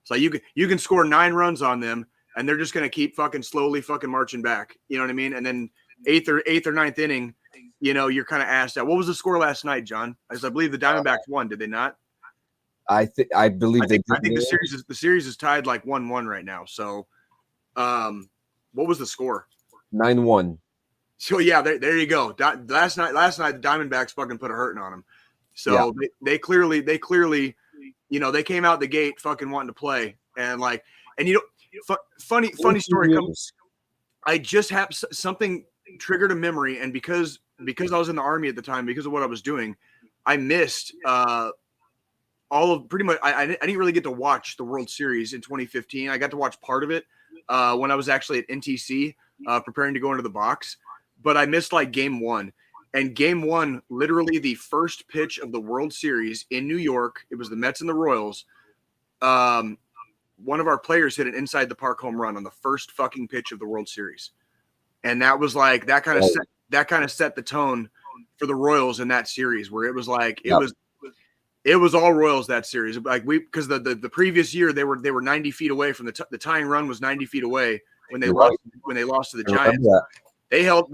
So you can score 9 runs on them and they're just gonna keep fucking slowly fucking marching back. You know what I mean? And then eighth or ninth inning, you know, you're kind of asked out. What was the score last night, John? As I believe the Diamondbacks won, did they not? I believe they did. I think the series is tied like 1-1 right now. So, what was the score? 9-1. So yeah, there you go. Last night the Diamondbacks fucking put a hurting on them. So yeah. they clearly, you know, they came out the gate fucking wanting to play, and you know, funny story. I just have something triggered a memory, and because I was in the Army at the time, because of what I was doing, I missed all of pretty much. I didn't really get to watch the World Series in 2015. I got to watch part of it when I was actually at NTC preparing to go into the box, but I missed like game 1. And game 1, literally the first pitch of the World Series in New York, it was the Mets and the Royals. One of our players hit an inside the park home run on the first fucking pitch of the World Series, and that was like that kind of set the tone for the Royals in that series, where it was like it was all Royals that series. Like because the previous year they were 90 feet away from the tying run was 90 feet away when they lost to the Giants. They held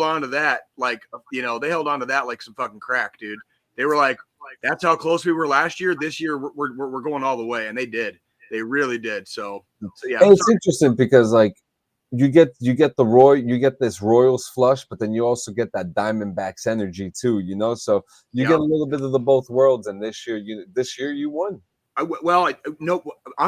on to that like, you know, they held on to that like some fucking crack, dude. They were like, that's how close we were last year. This year we're going all the way, and they did. They really did. So yeah. And it's interesting because like you get this Royals flush, but then you also get that Diamondbacks energy too, you know. So you get a little bit of the both worlds, and this year you won. I'm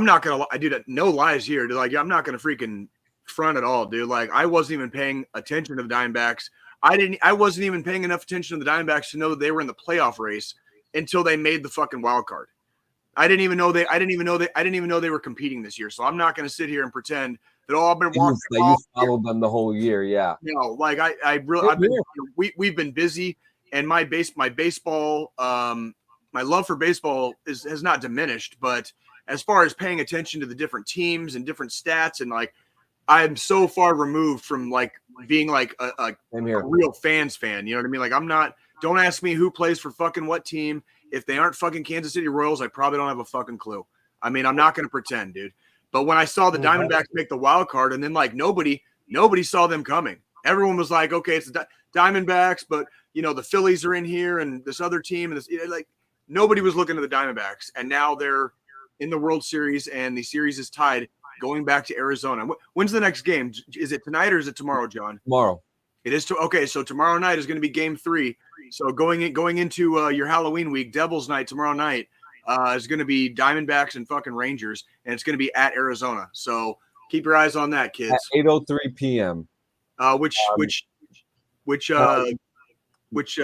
not gonna. I do that. No lies here. Like I'm not gonna freaking front at all, dude. Like I wasn't even paying attention to the Diamondbacks. I wasn't even paying enough attention to the Diamondbacks to know that they were in the playoff race until they made the fucking wild card. I didn't even know they were competing this year. So I'm not going to sit here and pretend that I've been watching. You followed them the whole year, yeah. No, like we've been busy, and my baseball, my love for baseball has not diminished. But as far as paying attention to the different teams and different stats, and like I'm so far removed from like being like a real fan. You know what I mean? Like I'm not. Don't ask me who plays for fucking what team. If they aren't fucking Kansas City Royals, I probably don't have a fucking clue. I mean, I'm not going to pretend, dude. But when I saw the Diamondbacks make the wild card, and then like nobody saw them coming. Everyone was like, okay, it's the Diamondbacks, but you know the Phillies are in here, and this other team, and this, you know, like nobody was looking to the Diamondbacks, and now they're in the World Series, and the series is tied, going back to Arizona. When's the next game? Is it tonight or is it tomorrow, John? Tomorrow. It is. Okay, so tomorrow night is going to be game 3. So going into your Halloween week, Devil's Night tomorrow night is going to be Diamondbacks and fucking Rangers, and it's going to be at Arizona. So keep your eyes on that, kids. At 8:03 p.m. Which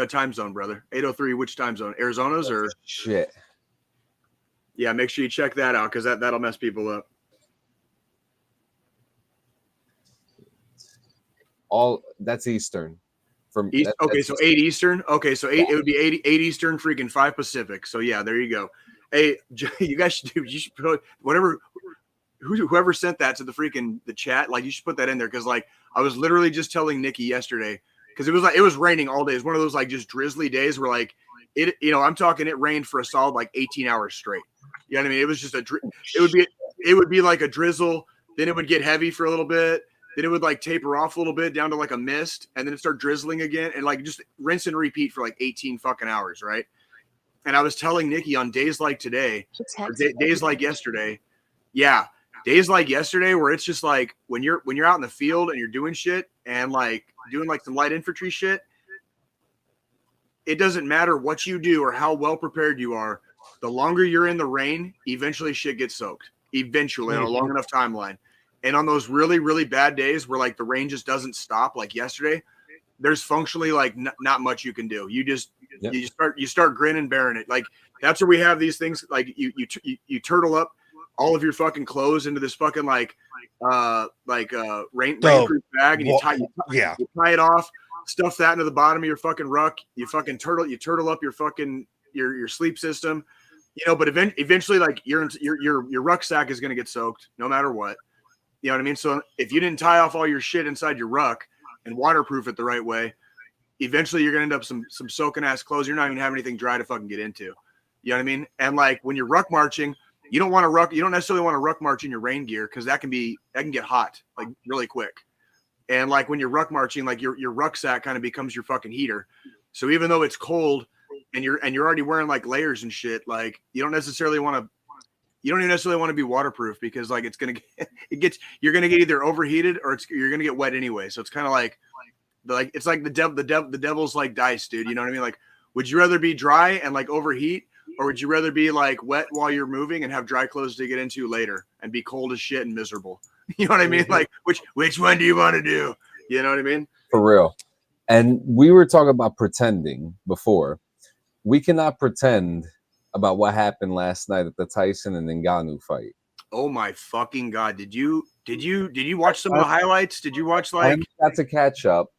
time zone, brother? 8:03. Which time zone? Arizona's or shit? Yeah, make sure you check that out because that'll mess people up. All that's Eastern. From East, okay, so 8 Eastern. Okay, so 8 it would be 8 Eastern, freaking 5 Pacific. So yeah, there you go. Hey, you guys should put whatever whoever sent that to the chat, like you should put that in there because like I was literally just telling Nikki yesterday because it was raining all day. It's one of those like just drizzly days where like it, you know, I'm talking it rained for a solid like 18 hours straight. You know what I mean? It was just it would be like a drizzle, then it would get heavy for a little bit. Then it would like taper off a little bit down to like a mist, and then it start drizzling again, and like just rinse and repeat for like 18 fucking hours, right? And I was telling Nikki on days like today, days like yesterday, days like yesterday, where it's just like when you're out in the field and you're doing shit and like doing like some light infantry shit, it doesn't matter what you do or how well prepared you are. the longer you're in the rain, eventually shit gets soaked. Eventually, on a long enough timeline. And on those really, really bad days where like the rain just doesn't stop, like yesterday, there's functionally like not much you can do. You start grinning, bearing it. Like that's where we have these things. Like you turtle up all of your fucking clothes into this fucking rainproof bag, and you tie it off, stuff that into the bottom of your fucking ruck. You turtle up your fucking your sleep system, But eventually, like your rucksack is gonna get soaked no matter what. You know what I mean? So if you didn't tie off all your shit inside your ruck and waterproof it the right way, eventually you're gonna end up some soaking ass clothes. You're not even having anything dry to fucking get into. You know what I mean? And like when you're ruck marching, you don't necessarily want to ruck march in your rain gear because that can get hot like really quick. And like when you're ruck marching, like your rucksack kind of becomes your fucking heater. So even though it's cold and you're already wearing like layers and shit, like you don't even necessarily want to be waterproof because like you're gonna get either overheated or you're gonna get wet anyway. So it's kind of like it's like the devil's like dice, dude. You know what I mean? Like, would you rather be dry and like overheat, or would you rather be like wet while you're moving and have dry clothes to get into later and be cold as shit and miserable? You know what I mean? Like, which one do you want to do? You know what I mean? For real. And we were talking about pretending before. We cannot pretend about what happened last night at the Tyson and Ngannou fight. Oh my fucking God. Did you watch some of the highlights? Did you watch like I got to catch up?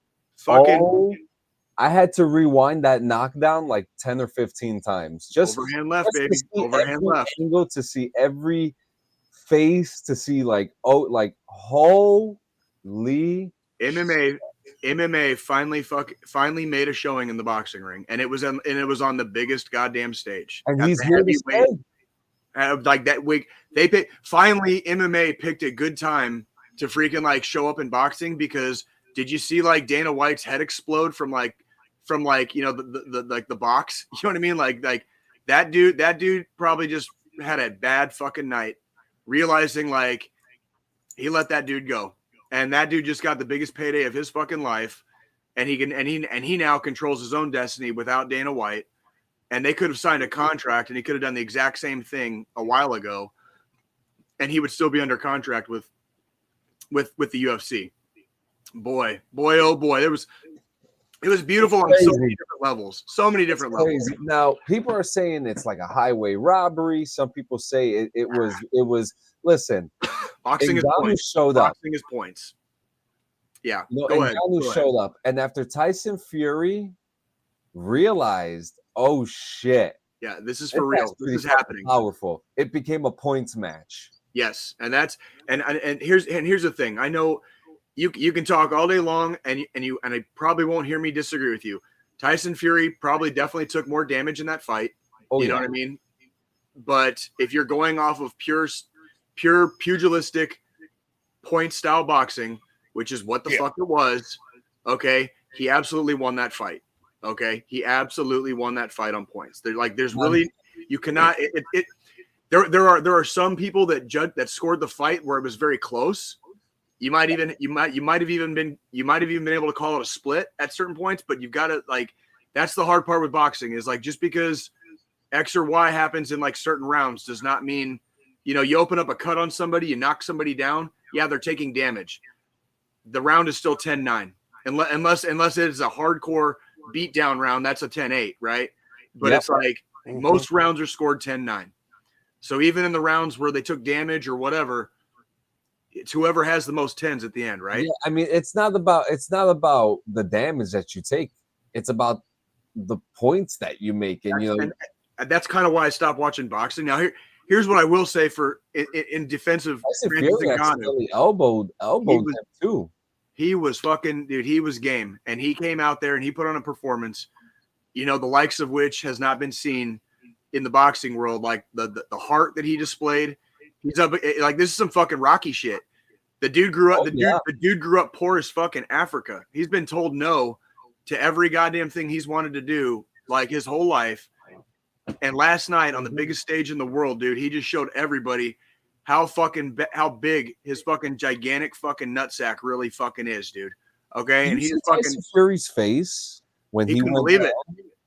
I had to rewind that knockdown like 10 or 15 times. Just overhand left, baby. Overhand left. Angle to see every face, to see like holy MMA finally made a showing in the boxing ring, and it was on the biggest goddamn stage. And he's here to stay. Like that week, finally MMA picked a good time to freaking like show up in boxing, because did you see like Dana White's head explode from the box? You know what I mean? Like that dude probably just had a bad fucking night, realizing like he let that dude go. And that dude just got the biggest payday of his fucking life, and he now controls his own destiny without Dana White. And they could have signed a contract, and he could have done the exact same thing a while ago, and he would still be under contract with the UFC. Boy, oh boy, it was beautiful on so many different levels. So many different levels. Now, people are saying it's like a highway robbery. Some people say it was. Listen. Boxing is points. Boxing is points. Yeah. Go ahead. Showed up, and after Tyson Fury realized, oh shit. Yeah, this is for real. This is happening. Powerful. It became a points match. Yes, and that's and here's the thing. I know you can talk all day long, and I probably won't hear me disagree with you. Tyson Fury probably definitely took more damage in that fight. You know what I mean? But if you're going off of pure pugilistic point style boxing, which is what the fuck it was, okay, he absolutely won that fight. Okay, he absolutely won that fight on points. There's really, you cannot. There are some people that scored the fight where it was very close. You might have even been able to call it a split at certain points, but you've got to that's the hard part with boxing, is like, just because X or Y happens in like certain rounds does not mean, you open up a cut on somebody, you knock somebody down. Yeah, they're taking damage. The round is still 10-9, unless it is a hardcore beatdown round. That's a 10-8, right? But it's like most rounds are scored 10-9. So even in the rounds where they took damage or whatever, it's whoever has the most 10s at the end, right? Yeah, I mean, it's not about the damage that you take. It's about the points that you make, and that's kind of why I stopped watching boxing. Now here's what I will say for in defense of Ngannou. Elbowed him too. He was fucking, dude. He was game, and he came out there and he put on a performance, the likes of which has not been seen in the boxing world. Like the heart that he displayed. He's up like, this is some fucking Rocky shit. The dude grew up. The dude grew up poor as fucking Africa. He's been told no to every goddamn thing he's wanted to do like his whole life. And last night on the biggest stage in the world, dude, he just showed everybody how big his fucking gigantic fucking nutsack really fucking is, dude. Okay, and he's fucking Fury's face when he couldn't believe it.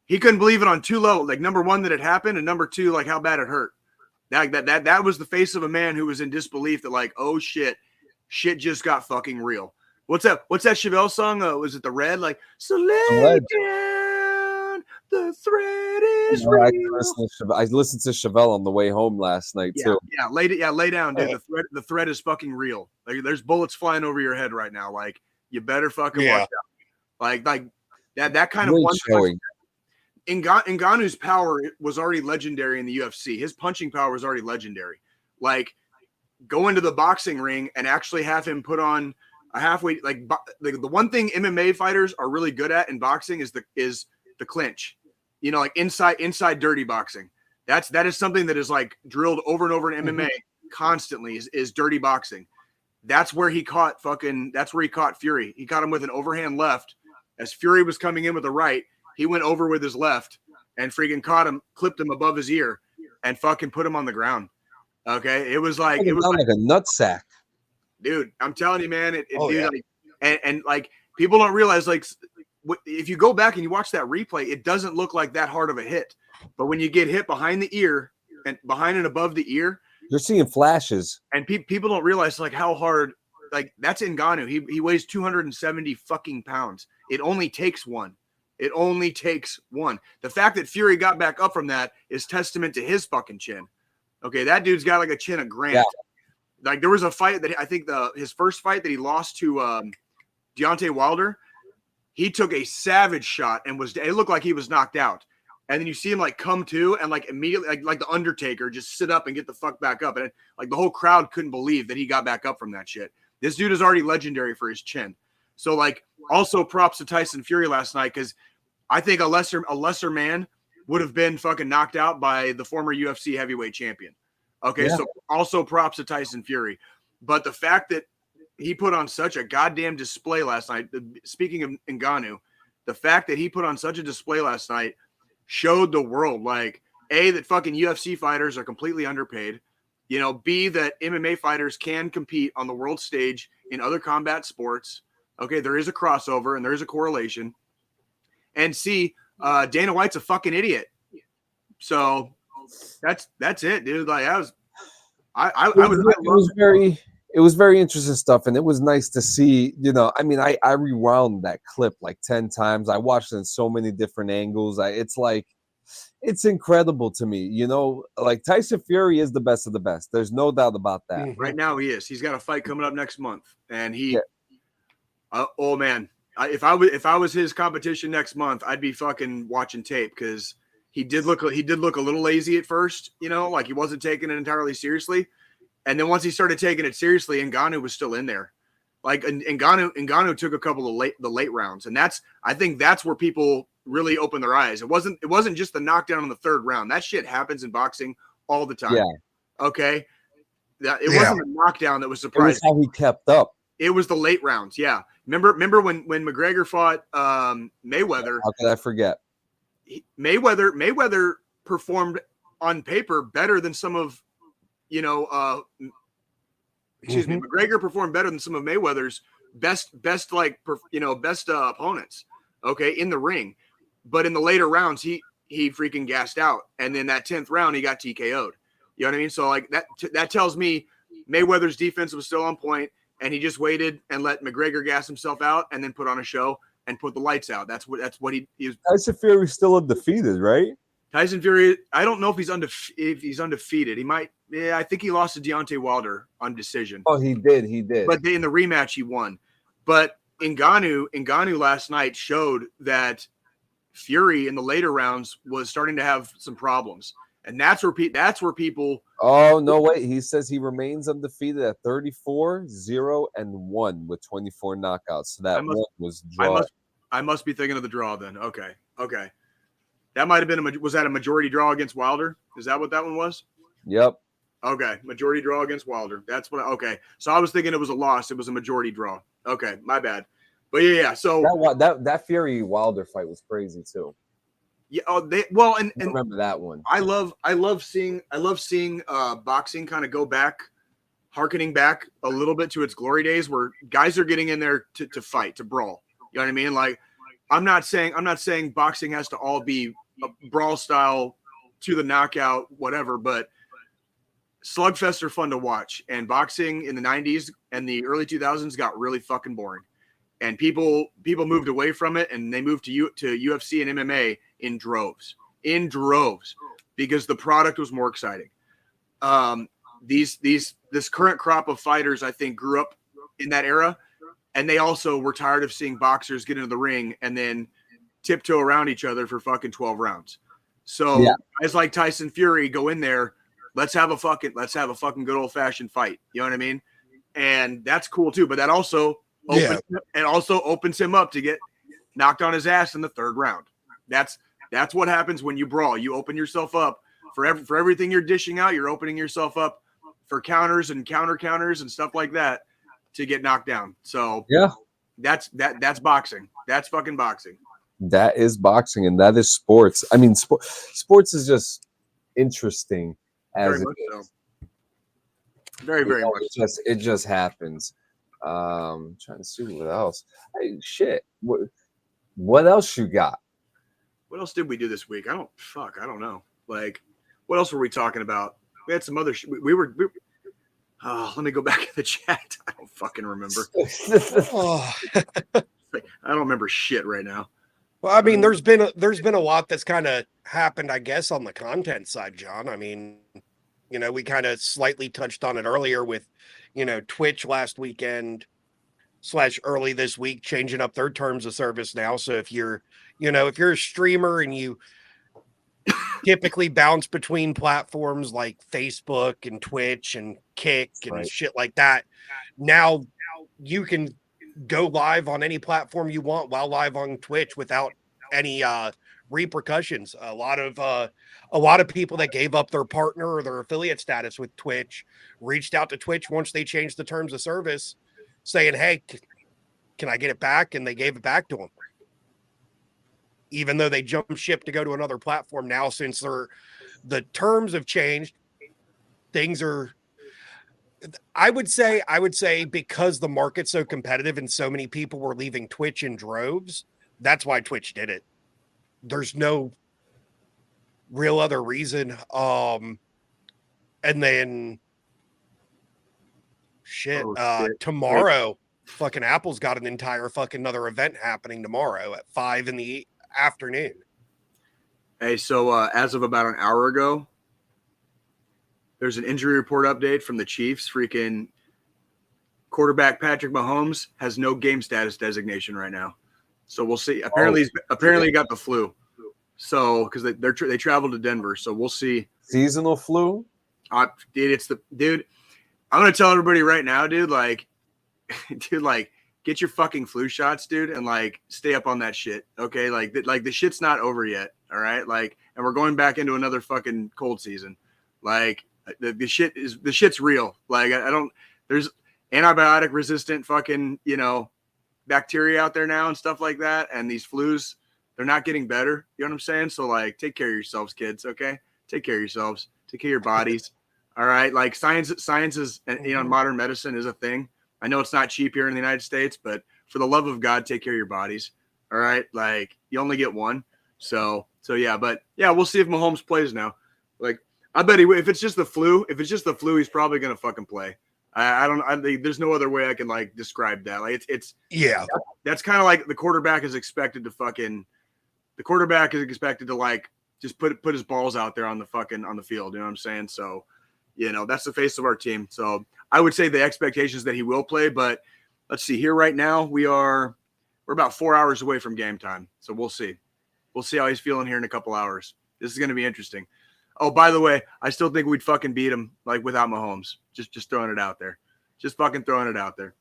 he couldn't believe it on two levels. Like number one, that it happened, and number two, like how bad it hurt. That was the face of a man who was in disbelief that like, oh shit just got fucking real. What's that Chevelle song? Was it the Red? Like, so lay down, the thread is real. I listened to Chevelle on the way home last night too. Lay down, dude. The thread is fucking real. Like, there's bullets flying over your head right now. Like, you better fucking watch out. Like that kind of one showing. Ngannou's power was already legendary in the UFC. His punching power was already legendary. Like, go into the boxing ring and actually have him put on a halfway. Like, the one thing MMA fighters are really good at in boxing is the clinch. You know, like inside dirty boxing. That is something that is like drilled over and over in MMA constantly. Is dirty boxing. That's where he caught Fury. He caught him with an overhand left. As Fury was coming in with a right, he went over with his left and freaking caught him, clipped him above his ear, and fucking put him on the ground. Okay, it was like a nutsack, dude. I'm telling you, man. And like, people don't realize, like, if you go back and you watch that replay, it doesn't look like that hard of a hit. But when you get hit behind the ear and behind and above the ear, you're seeing flashes. And people don't realize like how hard. Like, that's Ngannou. He weighs 270 fucking pounds. It only takes one. It only takes one. The fact that Fury got back up from that is testament to his fucking chin. Okay, that dude's got like a chin of Grant. Yeah. Like, there was a fight that I think his first fight that he lost to Deontay Wilder, he took a savage shot and it looked like he was knocked out. And then you see him like come to and like immediately like the Undertaker just sit up and get the fuck back up. And like the whole crowd couldn't believe that he got back up from that shit. This dude is already legendary for his chin. So like, also props to Tyson Fury last night, because I think a lesser man would have been fucking knocked out by the former UFC heavyweight champion. Okay, so also props to Tyson Fury. But the fact that he put on such a goddamn display last night, speaking of Ngannou, the fact that he put on such a display last night showed the world, like, A, that fucking UFC fighters are completely underpaid. You know, B, that MMA fighters can compete on the world stage in other combat sports. Okay, there is a crossover and there is a correlation. And C, Dana White's a fucking idiot. So that's it, dude. Like, it was very interesting stuff, and it was nice to see. You know, I mean, I rewound that clip like 10 times. I watched it in so many different angles. It's incredible to me. You know, like, Tyson Fury is the best of the best. There's no doubt about that. Right now he is. He's got a fight coming up next month, and oh man, if I was his competition next month, I'd be fucking watching tape, because he did look a little lazy at first. You know, like he wasn't taking it entirely seriously, and then once he started taking it seriously, Ngannou was still in there. Like, Ngannou took a couple of late rounds, and I think that's where people really opened their eyes. It wasn't just the knockdown in the third round. That shit happens in boxing all the time. Yeah. Okay. It wasn't a knockdown that was surprising. It was how he kept up. It was the late rounds. Yeah. Remember when McGregor fought Mayweather? How could I forget? Mayweather performed on paper better than some of, McGregor performed better than some of Mayweather's best opponents. Okay, in the ring, but in the later rounds, he freaking gassed out, and then that 10th round, he got TKO'd. You know what I mean? So like that tells me Mayweather's defense was still on point, and he just waited and let McGregor gas himself out, and then put on a show and put the lights out. That's what he was. Tyson Fury's still undefeated, right? Tyson Fury, I don't know if he's undefeated. He might. Yeah, I think he lost to Deontay Wilder on decision. Oh, he did. But in the rematch, he won. But Ngannou last night showed that Fury in the later rounds was starting to have some problems, and that's where people. Oh no! Wait, he says he remains undefeated at 34-0-1 with 24 knockouts. So that one was draw. I must be thinking of the draw then. Okay. That might have been was that a majority draw against Wilder? Is that what that one was? Yep. Okay, majority draw against Wilder. That's what. Okay, so I was thinking it was a loss. It was a majority draw. Okay, my bad. But yeah. So that Fury Wilder fight was crazy too. Yeah. Oh, and remember that one. I love seeing boxing kind of go back, harkening back a little bit to its glory days, where guys are getting in there to fight, to brawl. You know what I mean? Like I'm not saying boxing has to all be a brawl style to the knockout, whatever, but slugfests are fun to watch. And boxing in the 90s and the early 2000s got really fucking boring. And people moved away from it, and they moved to UFC and MMA in droves, because the product was more exciting. This current crop of fighters, I think, grew up in that era, and they also were tired of seeing boxers get into the ring and then tiptoe around each other for fucking 12 rounds. So guys like Tyson Fury go in there, let's have a fucking good old fashioned fight. You know what I mean? And that's cool too. But that also opens him up to get knocked on his ass in the third round. That's what happens when you brawl. You open yourself up for everything you're dishing out. You're opening yourself up for counters and counters and stuff like that to get knocked down. So that's boxing. That's fucking boxing. That is boxing, and that is sports. I mean, sports is just interesting as very much so. Very, very much. It just happens. Trying to see what else. Hey, shit. What else you got? What else did we do this week? I don't know. Like, what else were we talking about? We had some other let me go back to the chat. I don't fucking remember. I don't remember shit right now. Well, I mean, there's been a lot that's kind of happened, I guess, on the content side, John. I mean, you know, we kind of slightly touched on it earlier with, you know, Twitch last weekend / early this week changing up their terms of service now. So if you're a streamer and you typically bounce between platforms like Facebook and Twitch and Kick and shit like that, now you can go live on any platform you want while live on Twitch without any repercussions. A lot of people that gave up their partner or their affiliate status with Twitch reached out to Twitch once they changed the terms of service saying, hey, can I get it back? And they gave it back to them. Even though they jumped ship to go to another platform now, since the terms have changed, things are, I would say because the market's so competitive and so many people were leaving Twitch in droves, that's why Twitch did it. There's no real other reason. And then tomorrow, fucking Apple's got an entire fucking another event happening tomorrow at 5 p.m. Hey, so as of about an hour ago, there's an injury report update from the Chiefs. Freaking quarterback Patrick Mahomes has no game status designation right now. So we'll see. Apparently he got the flu. So because they traveled to Denver, so we'll see. Seasonal flu? Dude. I'm gonna tell everybody right now, dude. Like, get your fucking flu shots, dude, and like stay up on that shit. Okay, like the shit's not over yet. All right, like, and we're going back into another fucking cold season. Like the shit's real. Like there's antibiotic resistant fucking bacteria out there now and stuff like that, and these flus, they're not getting better. You know what I'm saying? So like, take care of yourselves, kids. Okay, take care of yourselves. Take care of your bodies. All right, like science is modern medicine is a thing. I know it's not cheap here in the United States, but for the love of God, take care of your bodies. All right, like you only get one. So yeah, but yeah, we'll see if Mahomes plays now. Like I bet if it's just the flu, he's probably gonna fucking play. I think there's no other way I can like describe that. Like it's that's kind of like the quarterback is expected to like just put his balls out there on the field. You know what I'm saying? So, that's the face of our team. So I would say the expectation is that he will play, but let's see here right now. We're about 4 hours away from game time. So we'll see. We'll see how he's feeling here in a couple hours. This is going to be interesting. Oh, by the way, I still think we'd fucking beat him like without Mahomes. Just throwing it out there. Just fucking throwing it out there.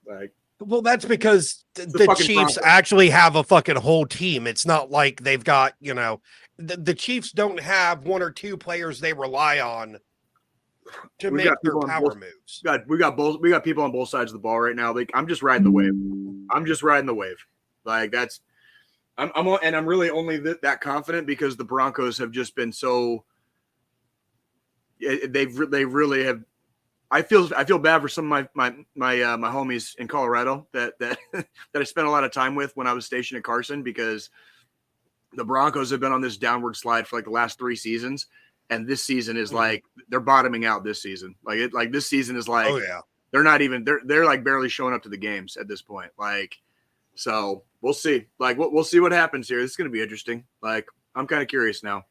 Like, well, that's because the Chiefs actually have a fucking whole team. It's not like they've got, the Chiefs don't have one or two players they rely on to make their power moves. We got people on both sides of the ball right now. Like I'm just riding the wave. Like I'm really only that confident because the Broncos have just been so. They really have. I feel bad for some of my homies in Colorado that that I spent a lot of time with when I was stationed at Carson, because the Broncos have been on this downward slide for like the last 3 seasons, and this season is like they're bottoming out this season. Like this season is like, oh yeah, they're not even they're like barely showing up to the games at this point. Like, so we'll see. Like we'll see what happens here. This is gonna be interesting. Like, I'm kind of curious now.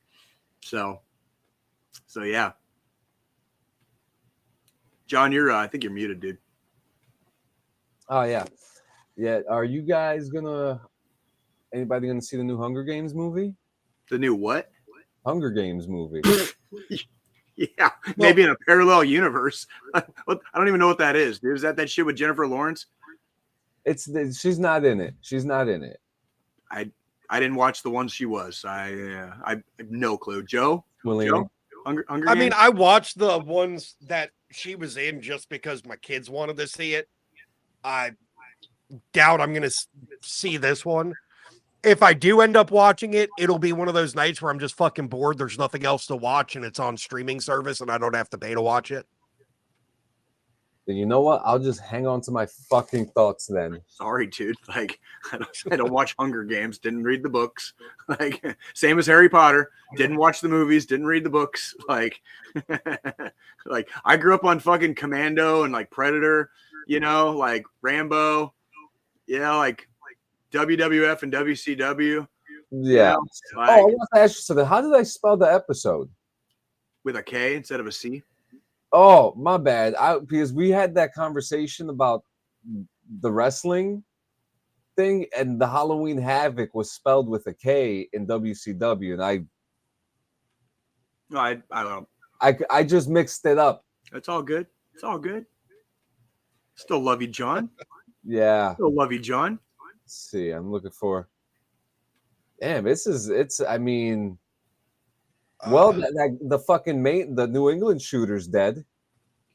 So yeah. John, I think you're muted, dude. Oh yeah. Are you guys anybody gonna see the new Hunger Games movie? The new what? Hunger Games movie. Yeah, maybe in a parallel universe. I don't even know what that is, dude. Is that shit with Jennifer Lawrence? She's not in it. She's not in it. I didn't watch the ones she was. I have no clue. Joe? William. Hunger I Games? mean, I watched the ones that she was in just because my kids wanted to see it. I doubt I'm going to see this one. If I do end up watching it, it'll be one of those nights where I'm just fucking bored. There's nothing else to watch and it's on streaming service and I don't have to pay to watch it. Then you know what? I'll just hang on to my fucking thoughts then. Sorry, dude. Like, I don't watch Hunger Games. Didn't read the books. Like, same as Harry Potter. Didn't watch the movies. Didn't read the books. Like, like I grew up on fucking Commando and like Predator, like Rambo, like WWF and WCW. Yeah. Like, I want to ask you something. How did I spell the episode? With a K instead of a C? Oh, my bad. Because we had that conversation about the wrestling thing, and the Halloween Havoc was spelled with a K in WCW, and I don't know. I just mixed it up. It's all good. It's all good. Still love you, John. Yeah. Still love you, John. Let's see. I'm looking for. Damn, I mean, well, the fucking the New England shooter's dead.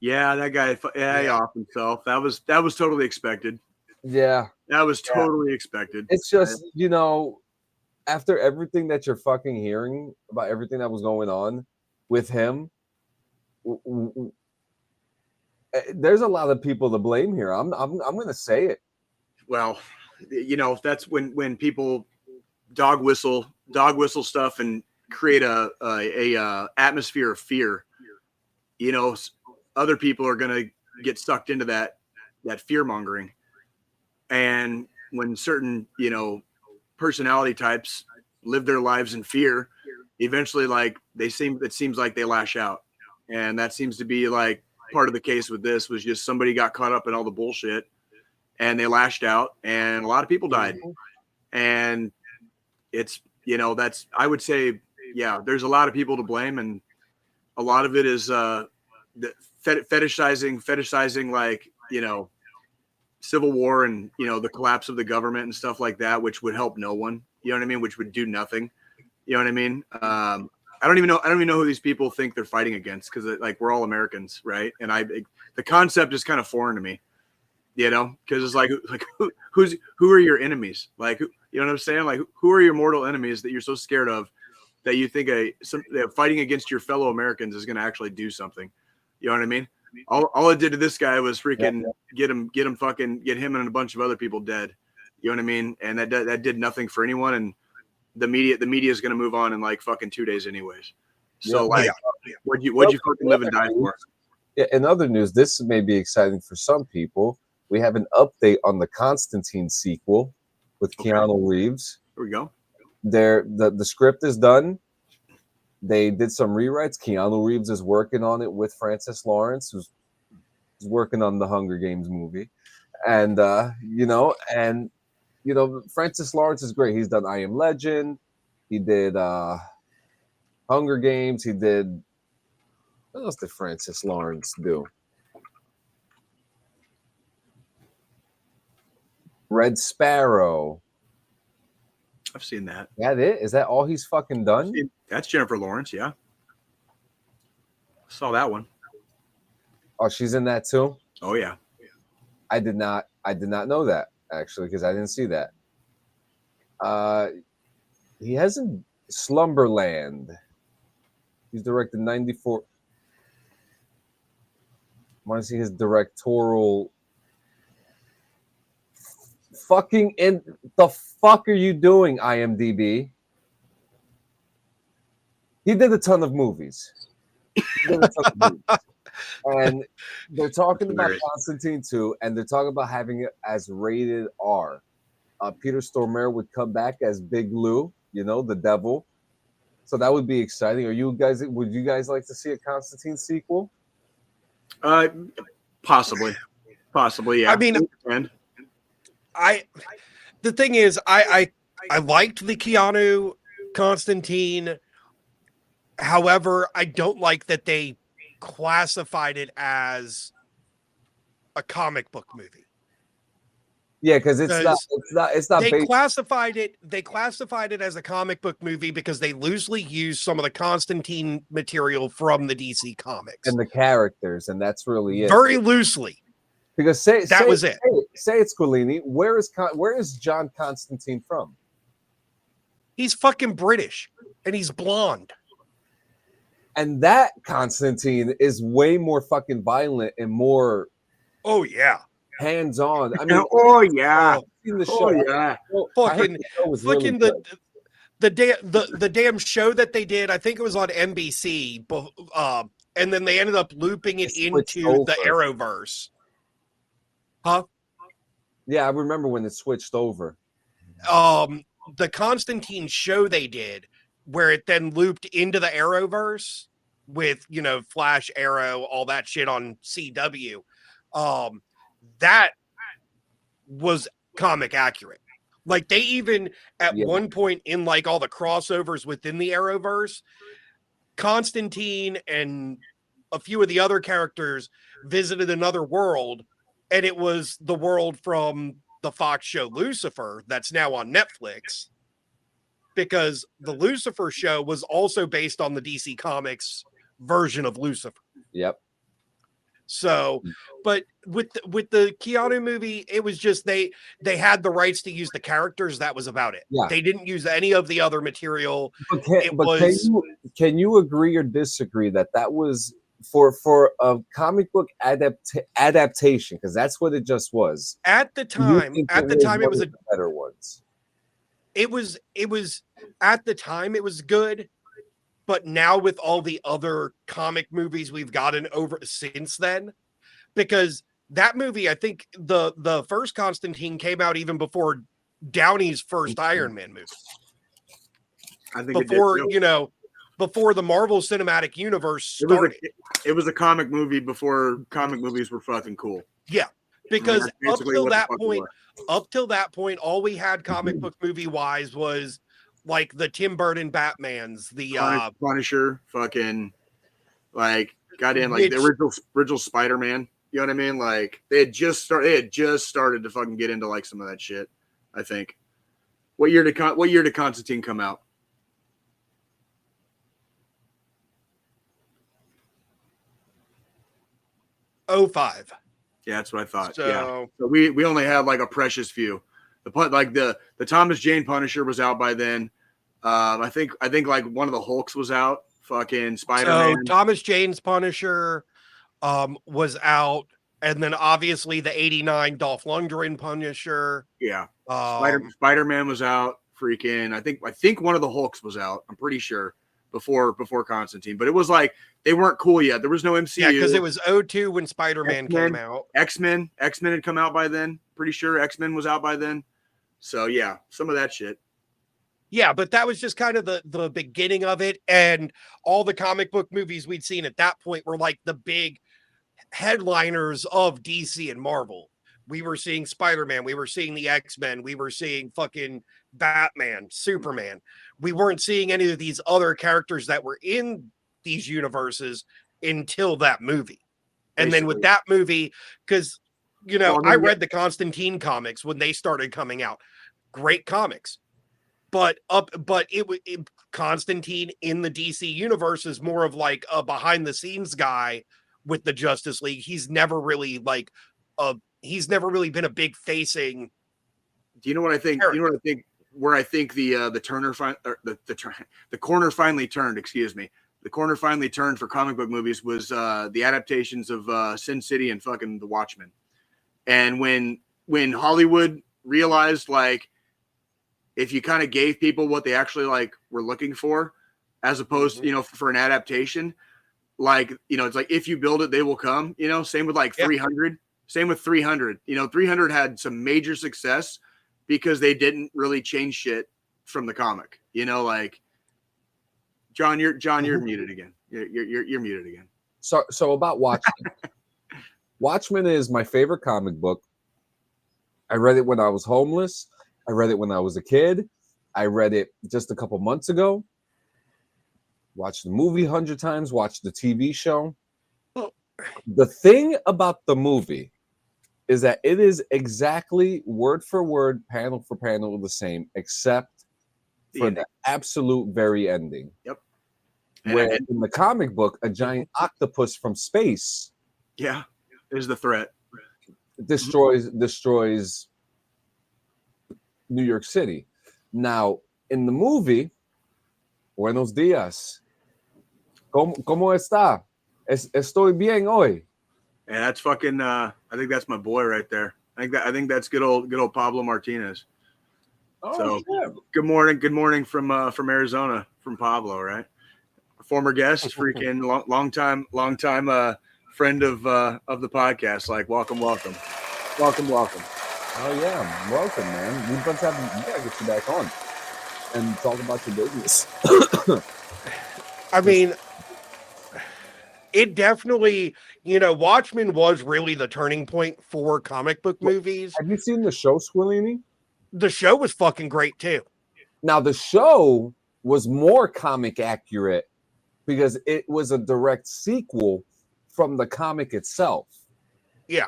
Yeah, that guy. He off himself. That was totally expected. Yeah, that was totally expected. It's just after everything that you're fucking hearing about everything that was going on with him, there's a lot of people to blame here. I'm gonna say it. Well, that's when people dog whistle stuff and create a atmosphere of fear. Other people are gonna get sucked into that fear mongering, and when certain personality types live their lives in fear, eventually it seems like they lash out, and that seems to be like part of the case with this. Was just somebody got caught up in all the bullshit and they lashed out, and a lot of people died. And it's that's, I would say, there's a lot of people to blame, and a lot of it is fetishizing like civil war and the collapse of the government and stuff like that, which would help no one. You know what I mean? Which would do nothing. You know what I mean? I don't even know who these people think they're fighting against, because like we're all Americans, right? And the concept is kind of foreign to me, because it's like who are your enemies? Like, you know what I'm saying? Like, who are your mortal enemies that you're so scared of that you think fighting against your fellow Americans is going to actually do something? You know what I mean? All it did to this guy was freaking get him and a bunch of other people dead. You know what I mean? And that did nothing for anyone. And the media is going to move on in like fucking 2 days anyways. So what'd you fucking live and die for? Yeah. In other news, this may be exciting for some people. We have an update on the Constantine sequel with Keanu Reeves. Here we go. The script is done. They did some rewrites. Keanu Reeves is working on it with Francis Lawrence, who's working on the Hunger Games movie. And Francis Lawrence is great. He's done I Am Legend. He did Hunger Games. He did, what else did Francis Lawrence do? Red Sparrow. I've seen that. That it? Is that all he's fucking done? That's Jennifer Lawrence, yeah. Saw that one. Oh, she's in that too? Oh yeah. I did not know that, actually, because I didn't see that. He hasn't Slumberland. He's directed 94. want to see his directorial. Fucking in the fuck are you doing, IMDb? He did a ton of movies. And they're talking about Constantine 2, and they're talking about having it as rated R. Peter Stormare would come back as Big Lou, the devil. So that would be exciting. Would you guys like to see a Constantine sequel? Possibly, yeah. I mean, the thing is, I liked the Keanu Constantine. However, I don't like that they classified it as a comic book movie. Yeah, because it's not. They classified it as a comic book movie because they loosely used some of the Constantine material from the DC comics and the characters, and that's really it. Very loosely. Because say it's Squillini. Where is John Constantine from? He's fucking British, and he's blonde. And that Constantine is way more fucking violent and more. Oh yeah. Hands-on. I mean, the show. Fucking the damn show that they did. I think it was on NBC, and then they ended up looping it into the Arrowverse. Huh? Yeah, I remember when it switched over. The Constantine show they did, where it then looped into the Arrowverse with Flash, Arrow, all that shit on CW. That was comic accurate. Like they even at one point in like all the crossovers within the Arrowverse, Constantine and a few of the other characters visited another world, and it was the world from the Fox show Lucifer that's now on Netflix, because the Lucifer show was also based on the DC Comics version of Lucifer. Yep. So, but with the Keanu movie, it was just they had the rights to use the characters. That was about it. Yeah. They didn't use any of the other material. Can you agree or disagree that was for a comic book adaptation? Because that's what it just was. At the time, it was a better ones. It was at the time it was good. But now with all the other comic movies we've gotten over since then, because that movie, I think the first Constantine came out even before Downey's first Iron Man movie. I think before the Marvel Cinematic Universe started. It was a comic movie before comic movies were fucking cool. Yeah, because up till that point, all we had comic book movie wise was like the Tim Burton Batmans, the Punisher, fucking like goddamn, like the original Spider-Man. You know what I mean? Like they had just started to fucking get into like some of that shit. I think. What year did Constantine come out? '05. Yeah, that's what I thought. So, yeah. So we only had like a precious few. The Thomas Jane Punisher was out by then. I think like one of the Hulks was out. Fucking Spider-Man. So Thomas Jane's Punisher was out, and then obviously the '89 Dolph Lundgren Punisher. Yeah. Spider-Man was out. Freaking I think one of the Hulks was out. I'm pretty sure before Constantine, but it was like they weren't cool yet. There was no MCU. Yeah, because it was '02 when Spider-Man came out. X-Men had come out by then. Pretty sure X-Men was out by then. So yeah, some of that shit. Yeah, but that was just kind of the beginning of it. And all the comic book movies we'd seen at that point were like the big headliners of DC and Marvel. We were seeing Spider-Man. We were seeing the X-Men. We were seeing fucking Batman, Superman. We weren't seeing any of these other characters that were in these universes until that movie. And then with that movie, because, I read the Constantine comics when they started coming out. Great comics. But Constantine in the DC universe is more of like a behind the scenes guy with the Justice League. He's never really been a big facing. Do you know what I think? Character. You know what I think? Where I think the corner finally turned. Excuse me. the corner finally turned for comic book movies was the adaptations of Sin City and fucking The Watchmen. And when Hollywood realized, like, if you kind of gave people what they actually like were looking for, as opposed to, for an adaptation, like, it's like, if you build it, they will come, same with like 300, same with 300, 300 had some major success because they didn't really change shit from the comic, like John, you're muted again. You're muted again. So about Watchmen. Watchmen is my favorite comic book. I read it when I was homeless. I read it when I was a kid. I read it just a couple months ago. Watched the movie 100 times. Watched the TV show. The thing about the movie is that it is exactly word for word, panel for panel the same, except for the absolute very ending. Yep. Where in the comic book, a giant octopus from space is the threat. Destroys New York City. Now, in the movie, Buenos días. ¿Cómo está? Estoy bien hoy. Yeah, that's fucking. I think that's my boy right there. I think that's good old Pablo Martinez. Oh, so yeah. Good morning from Arizona, from Pablo, right? Former guest, freaking long time friend of the podcast. Like, welcome. Oh yeah, welcome, man. We gotta get you back on and talk about your business. I mean, it definitely, Watchmen was really the turning point for comic book movies. Have you seen the show, Squillini? The show was fucking great too. Now, the show was more comic accurate because it was a direct sequel from the comic itself. Yeah.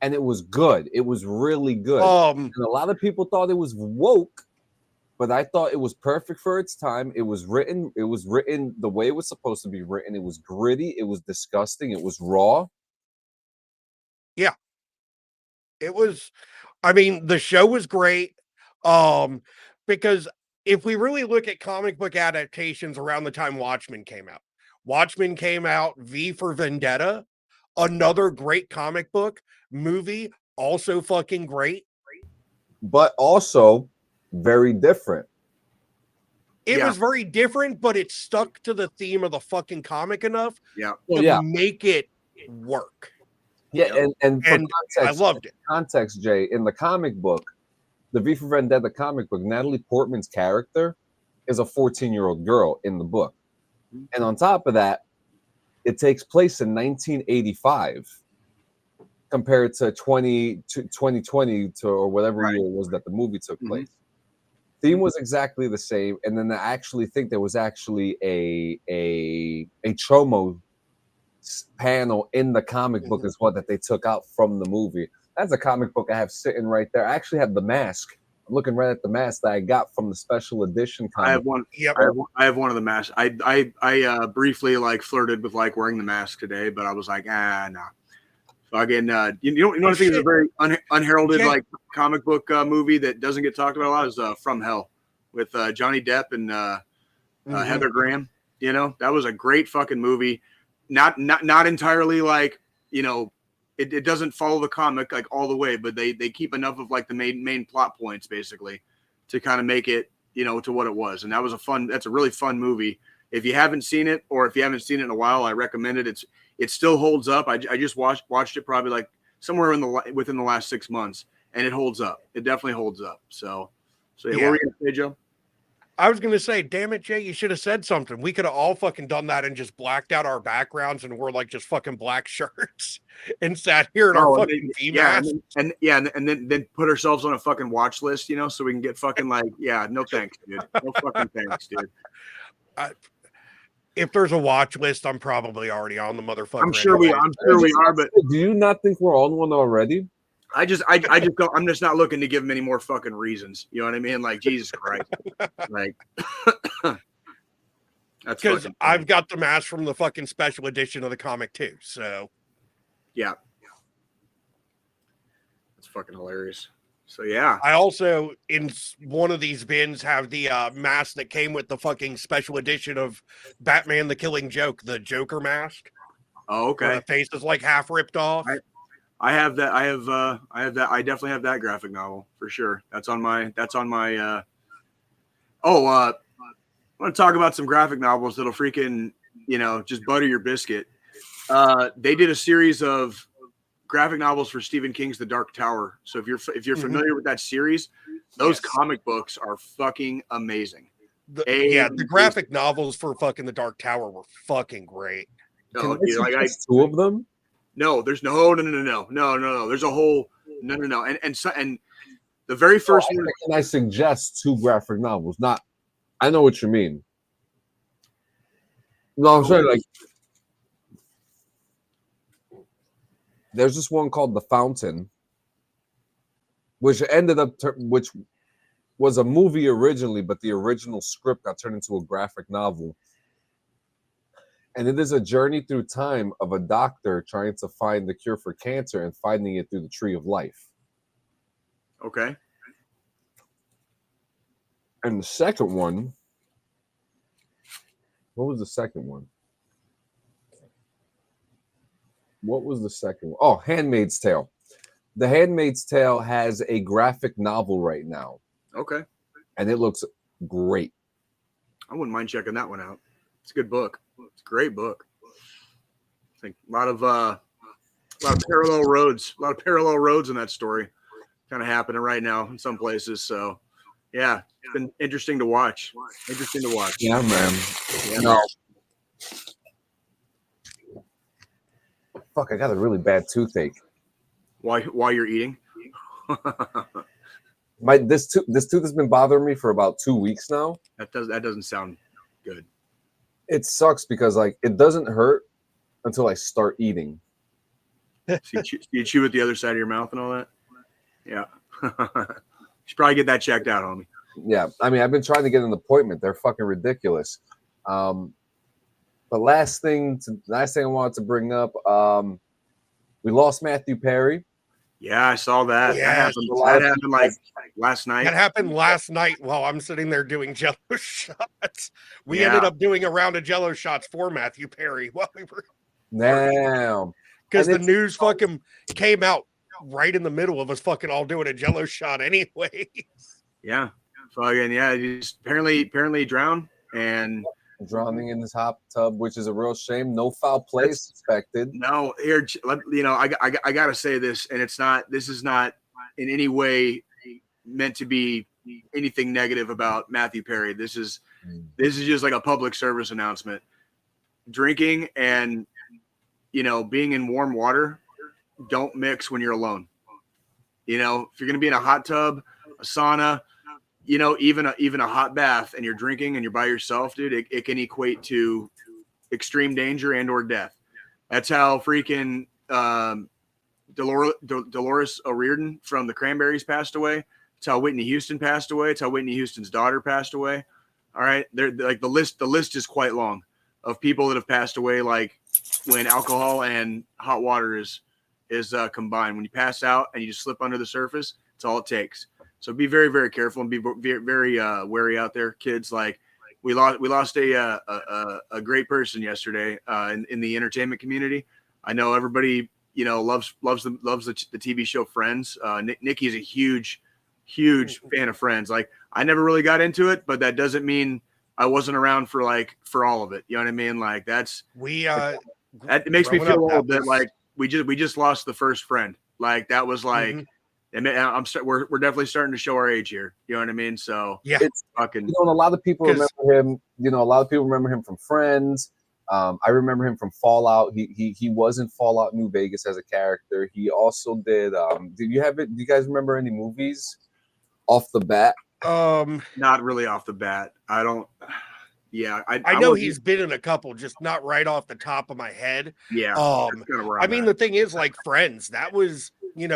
And it was good. It was really good. And a lot of people thought it was woke, but I thought it was perfect for its time. It was written the way it was supposed to be written. It was gritty. It was disgusting. It was raw. Yeah. It was, the show was great. Because if we really look at comic book adaptations around the time Watchmen came out, V for Vendetta, another great comic book movie, also fucking great. But also very different. It was very different, but it stuck to the theme of the fucking comic enough to make it work. Yeah, and for context, I loved it. Context, Jay, in the comic book, the V for Vendetta comic book, Natalie Portman's character is a 14-year-old girl in the book. And on top of that, it takes place in 1985 compared to 2020 or whatever year it was that the movie took place. Theme was exactly the same. And then I actually think there was actually a Chomo panel in the comic book as well that they took out from the movie. That's a comic book I have sitting right there. I actually have the mask. I'm looking right at the mask that I got from the special edition comic. I have one. Yep. I have one of the masks. I briefly flirted with wearing the mask today, but I was like, no. So again, you know what I think is a very unheralded comic book movie that doesn't get talked about a lot is From Hell with Johnny Depp and Heather Graham. That was a great fucking movie. Not entirely it doesn't follow the comic all the way, but they keep enough of the main plot points basically to kind of make it to what it was. And that's a really fun movie. If you haven't seen it, or if you haven't seen it in a while, I recommend it. It still holds up. I just watched it probably somewhere within the last 6 months, and it holds up. It definitely holds up. So yeah. What were you gonna say, Joe? I was going to say, damn it, Jay, you should have said something. We could have all fucking done that and just blacked out our backgrounds and wore just fucking black shirts and sat here in our fucking masks. And then put ourselves on a fucking watch list, so we can get fucking no thanks, dude. No fucking thanks, dude. If there's a watch list, I'm probably already on the motherfucker. I'm sure we are, but do you not think we're on one already? I just don't. I'm just not looking to give them any more fucking reasons. You know what I mean? Jesus Christ, that's because I've got the mask from the fucking special edition of the comic too. So, yeah, that's fucking hilarious. So yeah. I also, in one of these bins, have the mask that came with the fucking special edition of Batman the Killing Joke, the Joker mask. Oh, Where okay. the face is like half ripped off. I have that. I have that. I definitely have that graphic novel for sure. That's on my. I want to talk about some graphic novels that'll freaking, just butter your biscuit. They did a series of graphic novels for Stephen King's The Dark Tower. So if you're familiar with that series, those comic books are fucking amazing. The graphic novels for fucking The Dark Tower were fucking great. Can I suggest two of them? No, there's no. There's a whole no. And the very first one. Can I suggest two graphic novels? Not, I know what you mean. No, I'm saying like there's this one called The Fountain, which which was a movie originally, but the original script got turned into a graphic novel. And it is a journey through time of a doctor trying to find the cure for cancer and finding it through the tree of life. Okay. And the second one, what was the second one? What was the second one? Oh, Handmaid's Tale. The Handmaid's Tale has a graphic novel right now. Okay. And it looks great. I wouldn't mind checking that one out. It's a good book. It's a great book. I think a lot of parallel roads. A lot of parallel roads in that story kind of happening right now in some places. So yeah, it's been interesting to watch. Yeah, man. Yeah, no. Fuck, I got a really bad toothache. While you're eating? This tooth has been bothering me for about 2 weeks now. That doesn't sound good. It sucks because like it doesn't hurt until I start eating. So you chew with the other side of your mouth and all that? Yeah. You should probably get that checked out, homie. Yeah, I mean, I've been trying to get an appointment. They're fucking ridiculous. But last thing I wanted to bring up, we lost Matthew Perry. Yeah, I saw that. Yes. That happened like last night. That happened last night while I'm sitting there doing Jello shots. We ended up doing a round of Jello shots for Matthew Perry while we were. Damn. Because the news fucking came out right in the middle of us fucking all doing a Jello shot anyway. Yeah. So again, yeah, he just apparently drowned and drowning in this hot tub, which is a real shame. No foul play suspected. No, here, I gotta say this, and this is not in any way meant to be anything negative about Matthew Perry. This is just like a public service announcement. Drinking and being in warm water, don't mix when you're alone. If you're gonna be in a hot tub, a sauna, even a hot bath, and you're drinking and you're by yourself, dude, it can equate to extreme danger and or death. That's how freaking Dolores O'Riordan from the Cranberries passed away. It's how Whitney Houston passed away. It's how Whitney Houston's daughter passed away. All right, they're like the list is quite long of people that have passed away. Like when alcohol and hot water is combined. When you pass out and you just slip under the surface, it's all it takes. So be very, very careful and be very wary out there, kids. Like we lost a great person yesterday in the entertainment community. I know everybody loves the TV show Friends. Nikki's a huge fan of Friends. Like I never really got into it, but that doesn't mean I wasn't around for all of it. You know what I mean? Like that it makes me feel a little bit like we just lost the first friend. Like that was like. Mm-hmm. And we're definitely starting to show our age here. You know what I mean? So yeah, it's fucking. And a lot of people remember him. A lot of people remember him from Friends. I remember him from Fallout. He was in Fallout New Vegas as a character. He also did. Do you guys remember any movies off the bat? Not really off the bat. I don't. Yeah, I know he's been in a couple, just not right off the top of my head. Yeah. I mean, the thing is, like Friends, that was.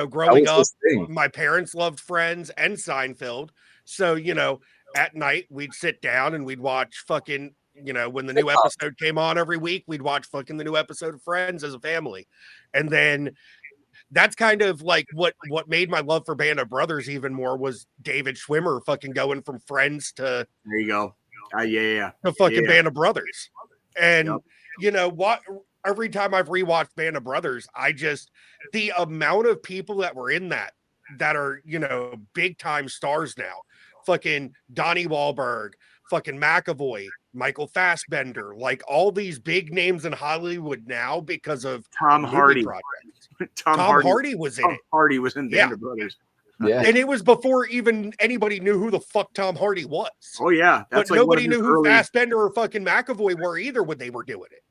Growing up, my parents loved Friends and Seinfeld. So, at night we'd sit down and we'd watch fucking, when the new episode came on every week, we'd watch fucking the new episode of Friends as a family. And then that's kind of like what made my love for Band of Brothers even more was David Schwimmer fucking going from Friends to There you go. Yeah. to fucking Yeah. Band of Brothers. And Yep. you know what? Every time I've rewatched Band of Brothers, the amount of people that were in that are, you know, big time stars now. Fucking Donnie Wahlberg, fucking McAvoy, Michael Fassbender, like all these big names in Hollywood now because of Tom movie Hardy. projects. Tom Hardy was in Tom it. Hardy was in Yeah. Band of Brothers. Yeah. And it was before even anybody knew who the fuck Tom Hardy was. Oh yeah, But like nobody knew who early... Fassbender or fucking McAvoy were either when they were doing it.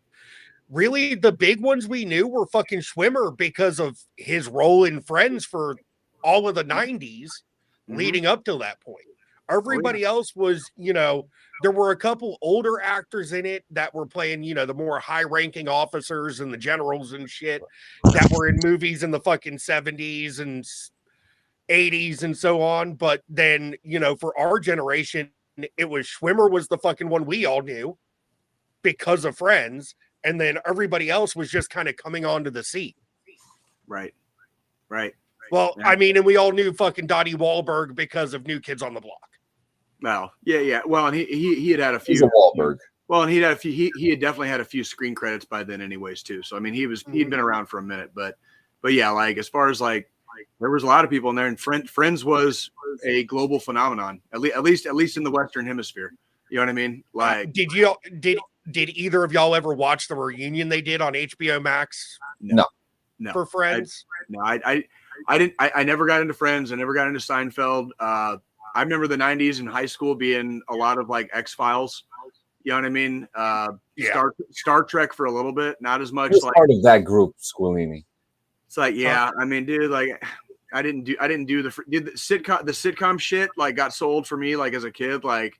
Really, the big ones we knew were fucking Schwimmer because of his role in Friends for all of the 90s leading up to that point. Everybody else was, you know, there were a couple older actors in it that were playing, you know, the more high-ranking officers and the generals and shit that were in movies in the fucking 70s and 80s and so on. But then, you know, for our generation, it was Schwimmer was the fucking one we all knew because of Friends. And then everybody else was just kind of coming onto the scene. Right. Well, Yeah. I mean, and we all knew fucking Donnie Wahlberg because of New Kids on the Block. Well, yeah. Well, and he had a few. He's a Wahlberg. Well, and he had definitely had a few screen credits by then, anyways, too. So I mean, he'd been around for a minute, but yeah, like as far as like there was a lot of people in there, and Friends was a global phenomenon, at least in the Western Hemisphere. You know what I mean? Like, did either of y'all ever watch the reunion they did on HBO Max? No. For Friends? I didn't. I never got into Friends. I never got into Seinfeld. I remember the '90s in high school being a lot of like X-Files. You know what I mean? Star Trek for a little bit, not as much. Like part of that group, Squilini. It's like, yeah. I mean, dude, like I didn't do the sitcom shit. Like got sold for me. Like as a kid, like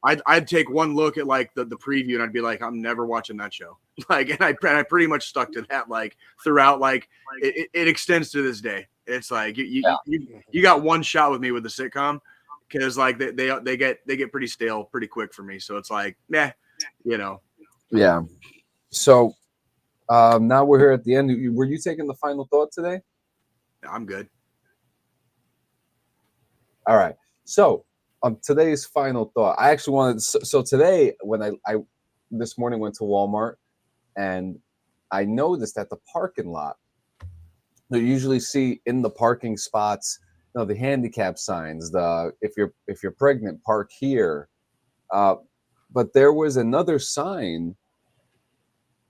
I'd take one look at like the preview and I'd be like, I'm never watching that show. Like, and I pretty much stuck to that like throughout. Like it extends to this day. It's like you got one shot with me with the sitcom because like they get pretty stale pretty quick for me. So it's like, nah, you know. Yeah. So now we're here at the end. Were you taking the final thought today? I'm good. All right. So today's final thought, I actually wanted. So today, when I this morning went to Walmart, and I noticed that the parking lot, you usually see in the parking spots, you know, the handicap signs, the if you're pregnant, park here. But there was another sign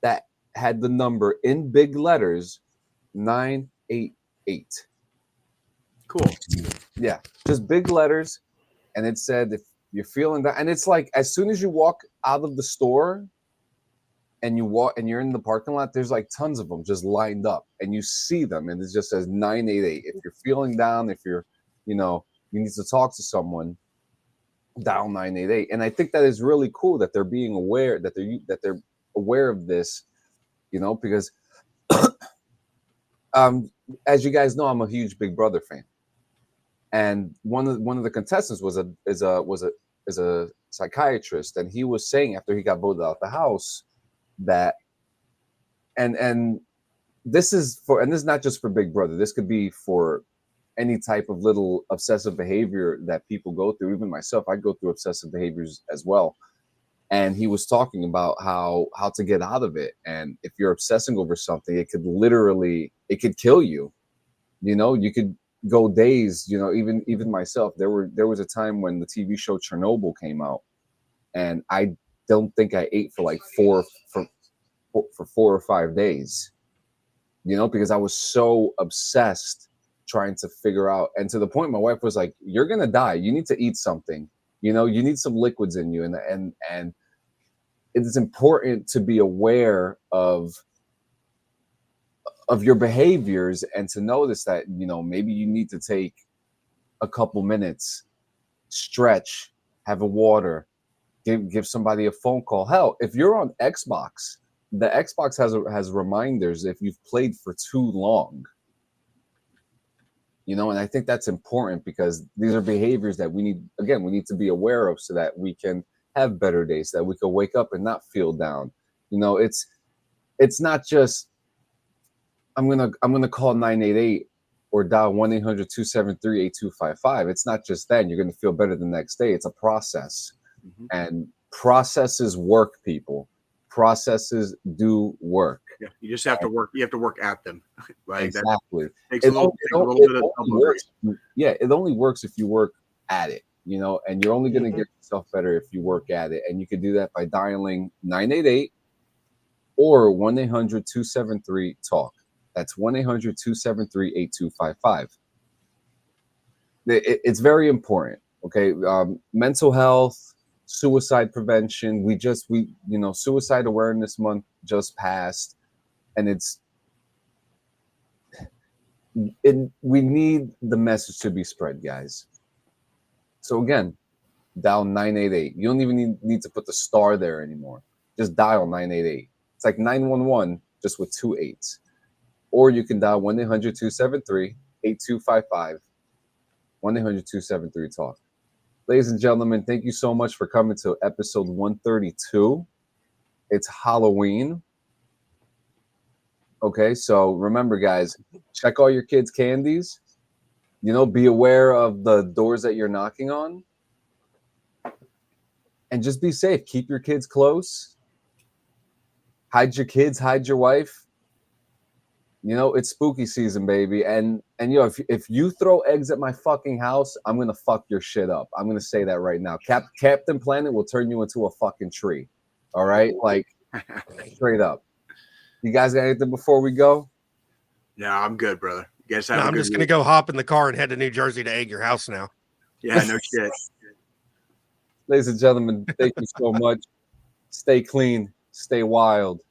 that had the number in big letters 988. Cool. Yeah, just big letters. And it said, if you're feeling that, and it's like, as soon as you walk out of the store and you're in the parking lot, there's like tons of them just lined up and you see them. And it just says 988. If you're feeling down, if you're, you know, you need to talk to someone, dial 988. And I think that is really cool that they're being aware, that they're aware of this, you know, because as you guys know, I'm a huge Big Brother fan. And one of the contestants was a psychiatrist, and he was saying after he got voted out the house that, and this is not just for Big Brother. This could be for any type of little obsessive behavior that people go through. Even myself, I go through obsessive behaviors as well. And he was talking about how to get out of it. And if you're obsessing over something, it could kill you. You know, you could go days, you know, even myself, there was a time when the TV show Chernobyl came out, and I don't think I ate for like 4 or 5 days, you know, because I was so obsessed trying to figure out, and to the point my wife was like, you're gonna die, you need to eat something, you know, you need some liquids in you. And it is important to be aware of your behaviors and to notice that, you know, maybe you need to take a couple minutes, stretch, have a water, give somebody a phone call. Hell, if you're on Xbox, the Xbox has reminders if you've played for too long, you know. And I think that's important because these are behaviors that we need to be aware of so that we can have better days, so that we can wake up and not feel down. You know, it's not just I'm gonna call 988 or dial 1-800-273-8255. It's not just then. You're gonna feel better the next day. It's a process. Mhm. And processes work, people. Processes do work. Yeah, you just have to work. You have to work at them. Like Exactly. that takes a little bit of only double works, yeah, it only works if you work at it, and you're only going to Mhm. get yourself better if you work at it. And you can do that by dialing 988 or 1-800-273-TALK. That's 1-800-273-8255. It's very important. Okay. Mental health, suicide prevention. Suicide awareness month just passed, and we need the message to be spread, guys. So again, dial 988. You don't even need to put the star there anymore. Just dial 988. It's like 911, just with 2 8s. Or you can dial 1-800-273-8255. 1-800-273-TALK. Ladies and gentlemen, thank you so much for coming to episode 132. It's Halloween. Okay, so remember, guys, check all your kids' candies. Be aware of the doors that you're knocking on. And just be safe. Keep your kids close. Hide your kids, hide your wife. It's spooky season, baby. And if you throw eggs at my fucking house, I'm gonna fuck your shit up. I'm gonna say that right now. Captain Planet will turn you into a fucking tree. All right? Like, straight up. You guys got anything before we go? Yeah, I'm good, brother. You guys have No, a I'm good just gonna week. go hop in the car and head to New Jersey to egg your house now. Yeah, no shit. Ladies and gentlemen, thank you so much. Stay clean, stay wild.